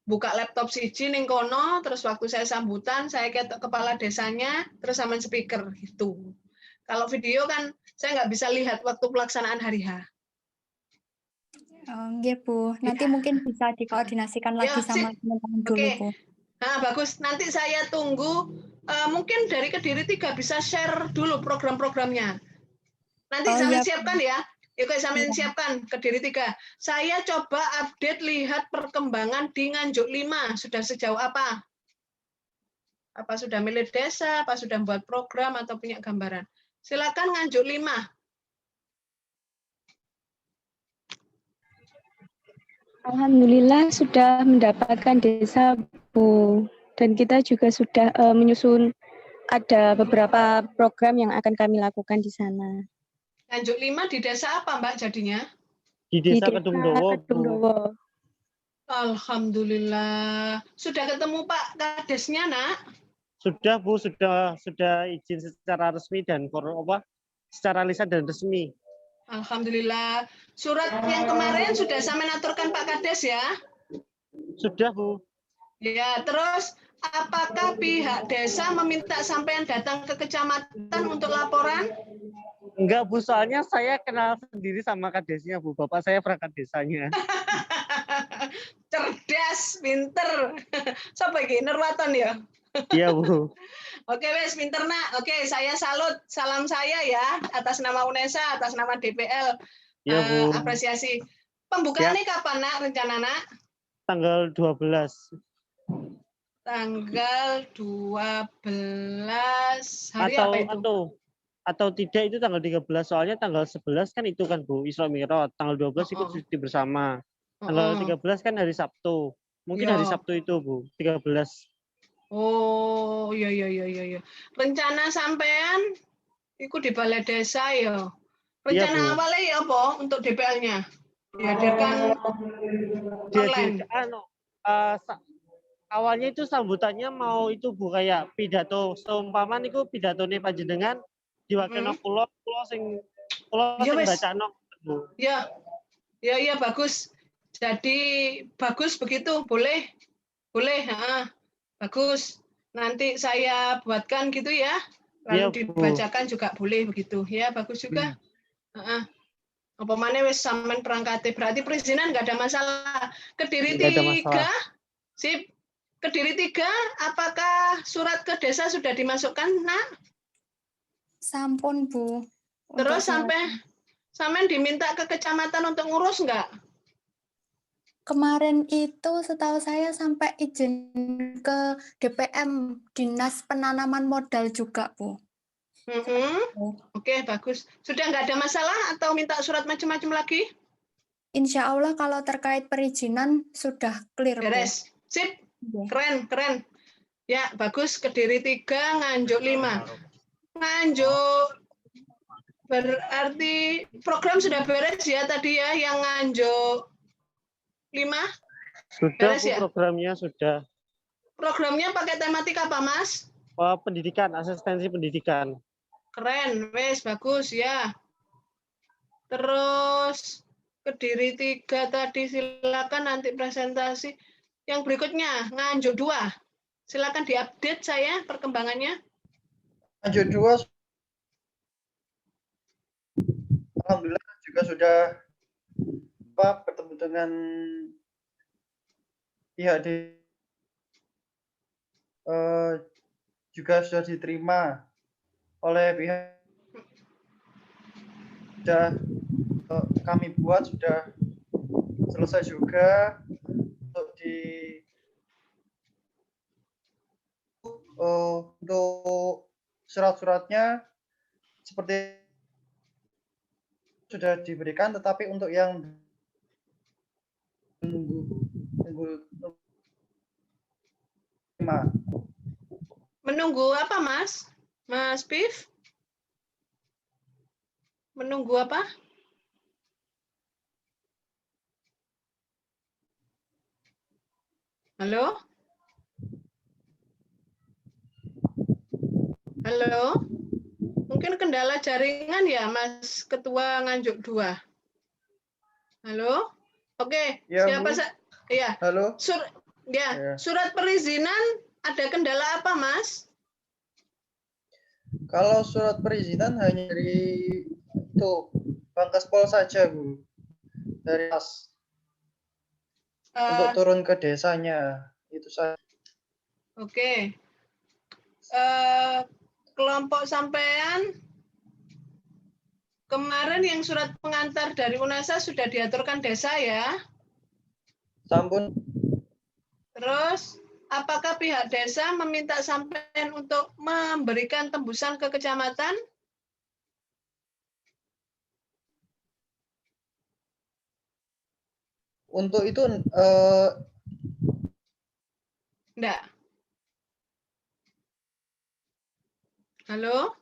buka laptop siji ning kono, terus waktu saya sambutan, saya ketok kepala desanya, terus sama speaker gitu. Kalau video kan saya nggak bisa lihat waktu pelaksanaan hari H. Oh, iya, Bu. Nanti mungkin bisa dikoordinasikan Ya, lagi sama sip. teman-teman dulu, Oke. Bu. Nah, bagus. Nanti saya tunggu. Mungkin dari Kediri 3 bisa share dulu program-programnya. Nanti Oh, sampean iya, Bu. siapkan ya. Yuk sampean Iya. siapkan Kediri 3. Saya coba update lihat perkembangan di Nganjuk 5. Sudah sejauh apa? Apa sudah milik desa, apa sudah buat program atau punya gambaran. Silakan Nganjuk 5. Alhamdulillah sudah mendapatkan desa, Bu. Dan kita juga sudah menyusun ada beberapa program yang akan kami lakukan di sana. Nganjuk 5 di desa apa, Mbak, jadinya? Di desa Kedungdowo, Bu. Kedungdowo. Alhamdulillah. Sudah ketemu Pak Kadesnya, Nak? Sudah, Bu, sudah izin secara resmi dan secara lisan dan resmi. Alhamdulillah. Surat yang kemarin sudah saya aturkan Pak Kades ya? Sudah, Bu. Ya, terus apakah pihak desa meminta sampean datang ke kecamatan untuk laporan? Enggak, Bu, soalnya saya kenal sendiri sama kadesnya, Bu. Bapak saya perangkat desanya. Cerdas, pinter. Siapa ini? Nurwaton ya? Iya, Bu. Oke, wes, pinter, Nak. Oke, saya salut. Salam saya ya, atas nama UNESA, atas nama DPL. Iya, Bu. Apresiasi. Pembukaannya kapan, Nak, rencana, Nak? Tanggal 12. Tanggal 12 hari apa itu? Atau tidak itu tanggal 13, soalnya tanggal 11 kan itu kan Bu, Isra Mi'raj, tanggal 12 ikut cuti bersama. Tanggal 13 kan hari Sabtu. Mungkin hari Sabtu itu Bu, 13. Oh, iya. Rencana sampean ikut di balai desa ya. Rencana Iya, Bu. awalnya ya apa untuk DPL-nya? Dihadirkan online. Awalnya itu sambutannya mau itu Bu, kayak pidato seumpaman itu pidatone panjenengan diwakilno kula sing bacano Bu. Ya. Ya bagus. Jadi bagus begitu, boleh, bagus. Nanti saya buatkan gitu ya, lalu Iya, Bu. dibacakan juga boleh begitu, ya bagus juga. Apa mana wis sampean perangkate, berarti perizinan nggak ada masalah. Kediri Nggak ada 3, masalah. sip. Kediri 3, apakah surat ke desa sudah dimasukkan, Nak? Sampun, Bu. Terus Untuk sampean diminta ke kecamatan untuk ngurus nggak? kemarin itu setahu saya sampai izin ke DPM, Dinas Penanaman Modal juga, Bu. Oke, bagus. Sudah nggak ada masalah atau minta surat macam-macam lagi? Insya Allah kalau terkait perizinan sudah clear, Bu. Beres. Sip. Keren. Ya, bagus. Kediri 3, Nganjuk 5. Nganjuk berarti program sudah beres ya tadi ya, yang Nganjuk 5? Sudah, Beres Bu, ya? programnya sudah. Programnya pakai tematik apa, Mas? Pendidikan, asistensi pendidikan. Keren, wes bagus ya. Terus Kediri 3 tadi, silakan nanti presentasi. Yang berikutnya Nganjuk 2. Silakan diupdate saya perkembangannya. Nganjuk 2 alhamdulillah juga sudah bertemu dengan pihak juga sudah diterima oleh pihak kami buat, sudah selesai juga untuk surat-suratnya seperti sudah diberikan, tetapi untuk yang menunggu apa, Mas? Mas Pif? Menunggu apa? Halo? Halo? Mungkin kendala jaringan ya, Mas Ketua Nganjuk 2. Halo? Oke, ya, siapa ya. Halo. Surat perizinan ada kendala apa, Mas? Kalau surat perizinan hanya dari Bangkaspol saja, Bu. Dari untuk turun ke desanya, itu saja. Oke. Kelompok sampean kemarin yang surat pengantar dari UNASA sudah diaturkan desa ya? Sampun. Terus, apakah pihak desa meminta sampean untuk memberikan tembusan ke kecamatan? Untuk itu enggak. Halo?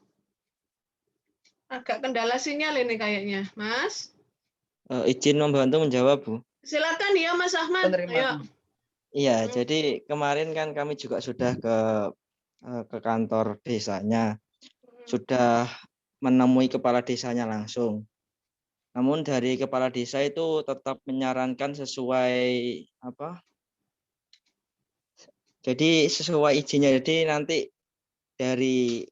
Agak kendala sinyal ini kayaknya, Mas. Izin membantu menjawab, Bu. Silakan ya, Mas Ahmad. Ayo. Iya, jadi kemarin kan kami juga sudah ke kantor desanya, sudah menemui kepala desanya langsung. Namun dari kepala desa itu tetap menyarankan sesuai jadi sesuai izinnya. Jadi nanti dari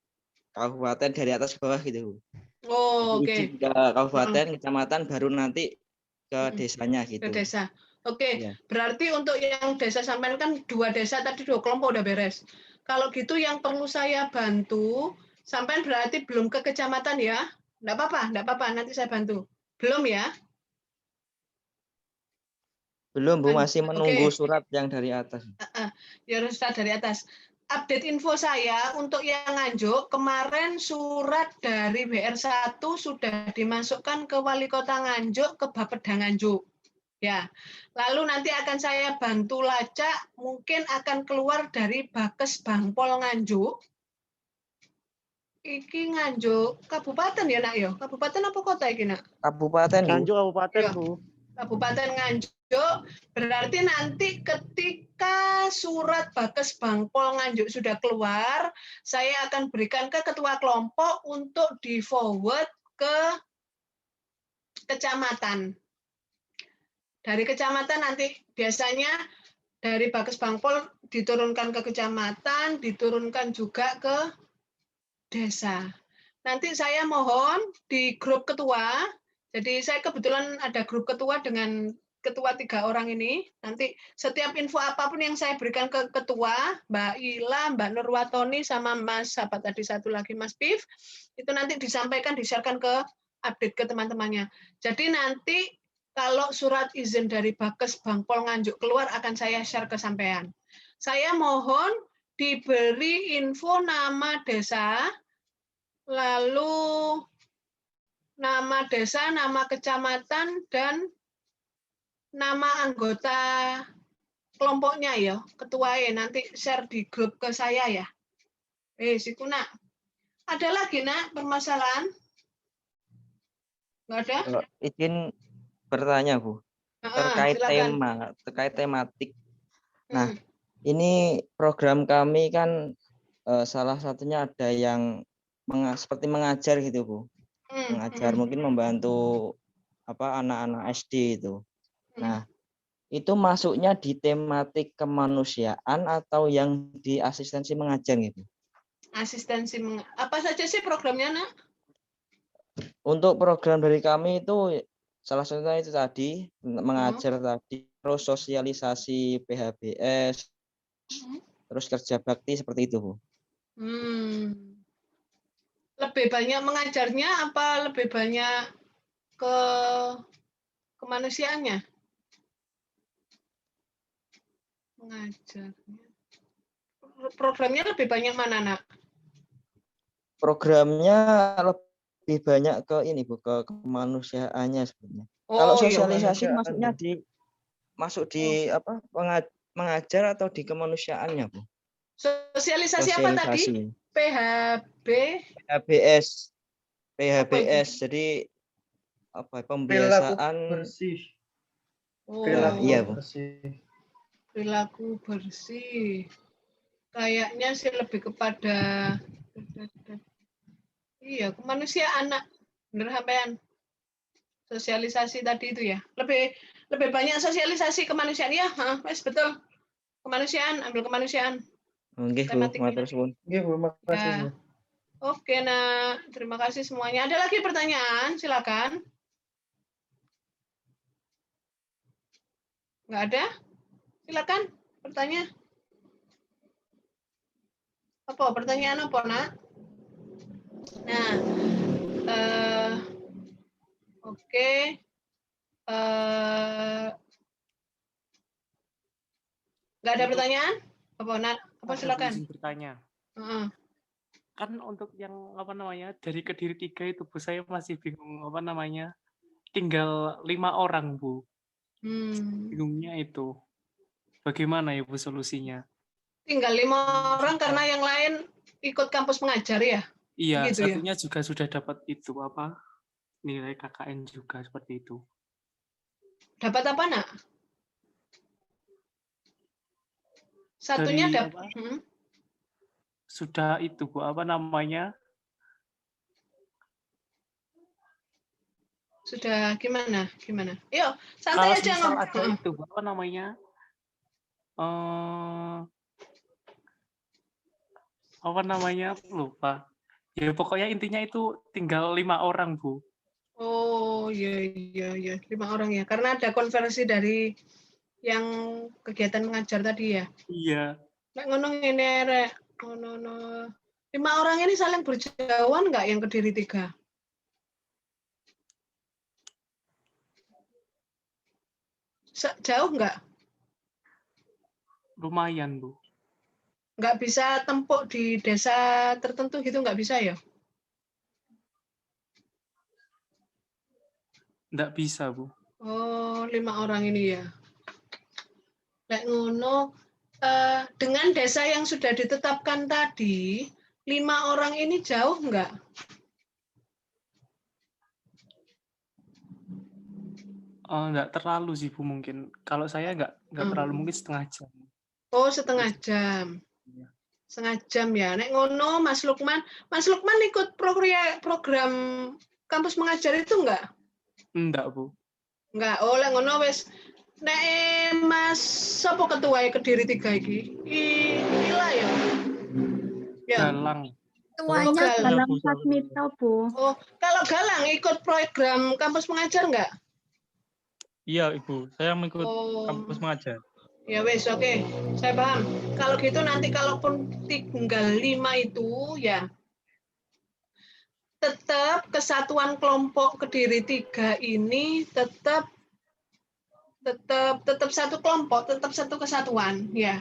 kabupaten, dari atas ke bawah gitu. Oh, oke. Izin ke kabupaten, kecamatan, baru nanti ke desanya gitu. Ke desa. Oke, berarti untuk yang desa sampean kan 2 desa tadi 2 kelompok udah beres. Kalau gitu yang perlu saya bantu, sampean berarti belum ke kecamatan ya? Enggak apa-apa, nanti saya bantu. Belum ya? Belum, Bu, masih menunggu surat yang dari atas. Ya, surat dari atas. Update info saya untuk yang Nganjuk, kemarin surat dari BR1 sudah dimasukkan ke Wali Kota Nganjuk, ke Bapeda Nganjuk. Ya, lalu nanti akan saya bantu lacak, mungkin akan keluar dari Bakes Bangpol Nganjuk. Iki Nganjuk kabupaten ya, Nak yo? Kabupaten apa kota iki, Nak? Kabupaten, Bu. Nganjuk kabupaten, Bu. Kabupaten Nganjuk, berarti nanti ketika surat Bakes Bangpol Nganjuk sudah keluar, saya akan berikan ke ketua kelompok untuk di-forward ke kecamatan. Dari kecamatan nanti biasanya dari Bakes Bangpol diturunkan ke kecamatan, diturunkan juga ke desa. Nanti saya mohon di grup ketua, jadi saya kebetulan ada grup ketua dengan ketua 3 orang ini. Nanti setiap info apapun yang saya berikan ke ketua, Mbak Ila, Mbak Nurwatoni, sama Mas, apa tadi satu lagi, Mas Pif, itu nanti disampaikan, di-share-kan ke update ke teman-temannya. Jadi nanti kalau surat izin dari Bakes Bangpol Nganjuk keluar akan saya share ke sampean. Saya mohon diberi info nama desa, lalu nama desa, nama kecamatan, dan nama anggota kelompoknya ya, ketua ya, nanti share di grup ke saya ya. Siku nak. Ada lagi nak permasalahan? Nggak ada? Izin bertanya Bu, terkait tematik. Nah, ini program kami kan salah satunya ada yang seperti mengajar gitu Bu, mengajar mungkin membantu anak-anak SD itu. Nah, itu masuknya di tematik kemanusiaan atau yang di asistensi mengajar gitu? Asistensi apa saja sih programnya nak? Untuk program dari kami itu salah satunya itu tadi mengajar tadi, terus sosialisasi PHBS, terus kerja bakti seperti itu Bu. Lebih banyak mengajarnya apa lebih banyak ke kemanusiaannya? Mengajarnya. Programnya lebih banyak mana nak? Programnya lebih banyak ke ini Bu, ke kemanusiaannya sebenarnya. Kalau sosialisasi iya, masuk di apa mengajar atau di kemanusiaannya Bu? Sosialisasi apa tadi? PHBS. Jadi apa pembiasaan bersih. Iya Bu. Perilaku bersih. Kayaknya sih lebih kepada kemanusiaan nak. Bener sampean. Sosialisasi tadi itu ya. Lebih banyak sosialisasi kemanusiaan ya, betul. Kemanusiaan, ambil kemanusiaan. Nggih Bu, matur suwun. Nggih Bu, makasih Bu. Oke, nak. Terima kasih semuanya. Ada lagi pertanyaan? Silakan. Nggak ada? Silakan bertanya. Apa pertanyaan apa nak? Nah, oke. Nggak ada pertanyaan? Apa nak? Apa silakan? Bertanya. Kan untuk yang dari Kediri 3 itu Bu, saya masih bingung tinggal 5 orang Bu. Bingungnya itu. Bagaimana ya Bu solusinya? Tinggal 5 orang karena yang lain ikut kampus mengajar ya? Iya, gitu satunya ya? Juga sudah dapat itu nilai KKN juga seperti itu. Dapat apa nak? Satunya dapat. Sudah itu Bu, Sudah gimana? Yuk, santai aja ngomong. Ada itu Bu, lupa. Ya pokoknya intinya itu tinggal 5 orang Bu. Oh iya 5 orang ya, karena ada konversi dari yang kegiatan mengajar tadi ya. Iya. Nek ngono ngene rek. 5 orang ini saling berjauhan nggak yang Kediri 3? Jauh nggak? Lumayan Bu. Nggak bisa tempuk di desa tertentu gitu, nggak bisa ya? Nggak bisa Bu. Oh, 5 orang ini ya. Lek ngono, dengan desa yang sudah ditetapkan tadi, 5 orang ini jauh nggak? Nggak terlalu sih Bu mungkin. Kalau saya nggak terlalu, mungkin setengah jam. Oh, setengah jam. Setengah jam ya. Nek ngono Mas Lukman ikut program kampus mengajar itu enggak? Enggak Bu. Enggak. Oh, lek ngono wis Nek Mas sapa ketua Kediri 3 iki? Ila ya. Ya. Galang. Tuanya Galang. dalam Fasmita, Bu. Oh, kalau Galang ikut program kampus mengajar enggak? Iya, Ibu. Saya mengikut Oh. kampus mengajar. Ya wes, oke. Saya paham. Kalau gitu nanti kalaupun tinggal 5 itu ya tetap kesatuan kelompok Kediri 3 ini tetap satu kelompok, tetap satu kesatuan ya.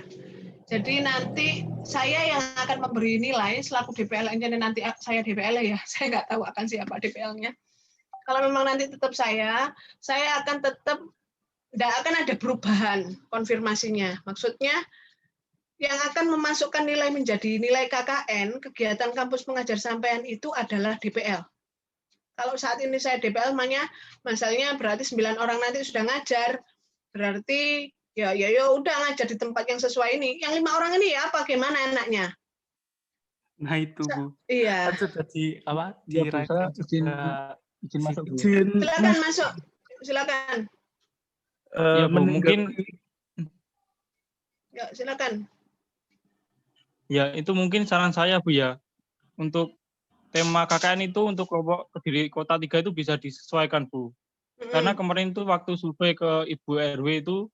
Jadi nanti saya yang akan memberi nilai selaku DPL, jadi nanti saya DPL ya, saya nggak tahu akan siapa DPL-nya. Kalau memang nanti tetap saya akan tetap tidak akan ada perubahan konfirmasinya. Maksudnya yang akan memasukkan nilai menjadi nilai KKN, kegiatan kampus mengajar sampean itu adalah DPL. Kalau saat ini saya DPL, misalnya berarti 9 orang nanti sudah ngajar, berarti ya udah ngajar di tempat yang sesuai ini. Yang 5 orang ini ya apa gimana enaknya? Nah itu Bu. Iya. Kan sudah Iya, Bu, saya izin masuk. Bu. Silakan masuk. Silakan. Ya, Bu, mungkin Ya, silakan. ya itu mungkin saran saya, Bu ya. Untuk tema KKN itu untuk kelompok Kediri Kota 3 itu bisa disesuaikan, Bu. Karena kemarin itu waktu survei ke Ibu RW itu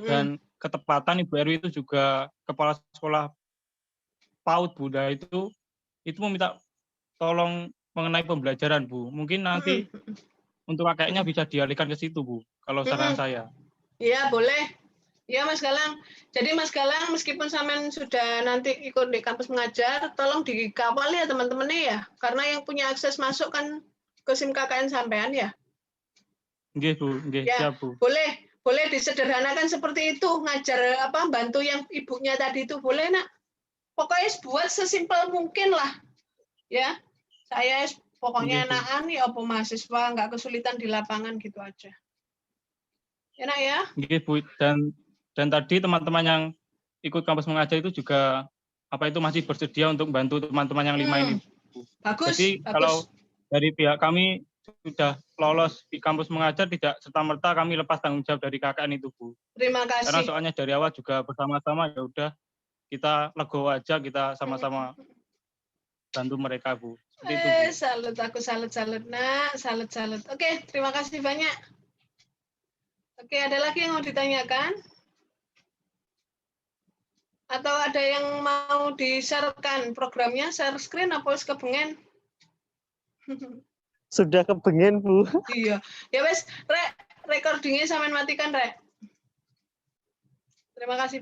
dan ketepatan Ibu RW itu juga kepala sekolah PAUD, Bu. Nah, itu meminta tolong mengenai pembelajaran, Bu. Mungkin nanti untuk KKN-nya bisa dialihkan ke situ, Bu. Kalau saran saya. Iya, boleh. Ya, Mas Galang. Jadi Mas Galang, meskipun sampean sudah nanti ikut di kampus mengajar, tolong dikawal ya teman-temannya ya. Karena yang punya akses masuk kan ke SIM KKN sampean ya. Nggih, Bu. Nggih, Ya, siap, Bu. boleh disederhanakan seperti itu, ngajar bantu yang ibunya tadi itu boleh, Nak. Pokoknya buat sesimpel mungkin lah. Ya. Saya pokoknya enakan ya apa mahasiswa nggak kesulitan di lapangan gitu aja. Enak ya? Nggih, Bu. Dan tadi teman-teman yang ikut kampus mengajar itu juga masih bersedia untuk membantu teman-teman yang 5 ini. Bu. Bagus. Jadi kalau dari pihak kami sudah lolos di kampus mengajar, tidak serta-merta kami lepas tanggung jawab dari KKN itu, Bu. Terima kasih. Karena soalnya dari awal juga bersama-sama ya udah kita legowo aja, kita sama-sama bantu mereka, Bu. Seperti itu, Bu. Salut, aku salut Nak, salut. Oke, terima kasih banyak. Oke, ada lagi yang mau ditanyakan? Atau ada yang mau di-share-kan programnya, share screen apa wis kebengen? Sudah kebengen, Bu. Iya. Ya wes, Rek, recordingnya sampean matikan, Rek. Terima kasih banyak.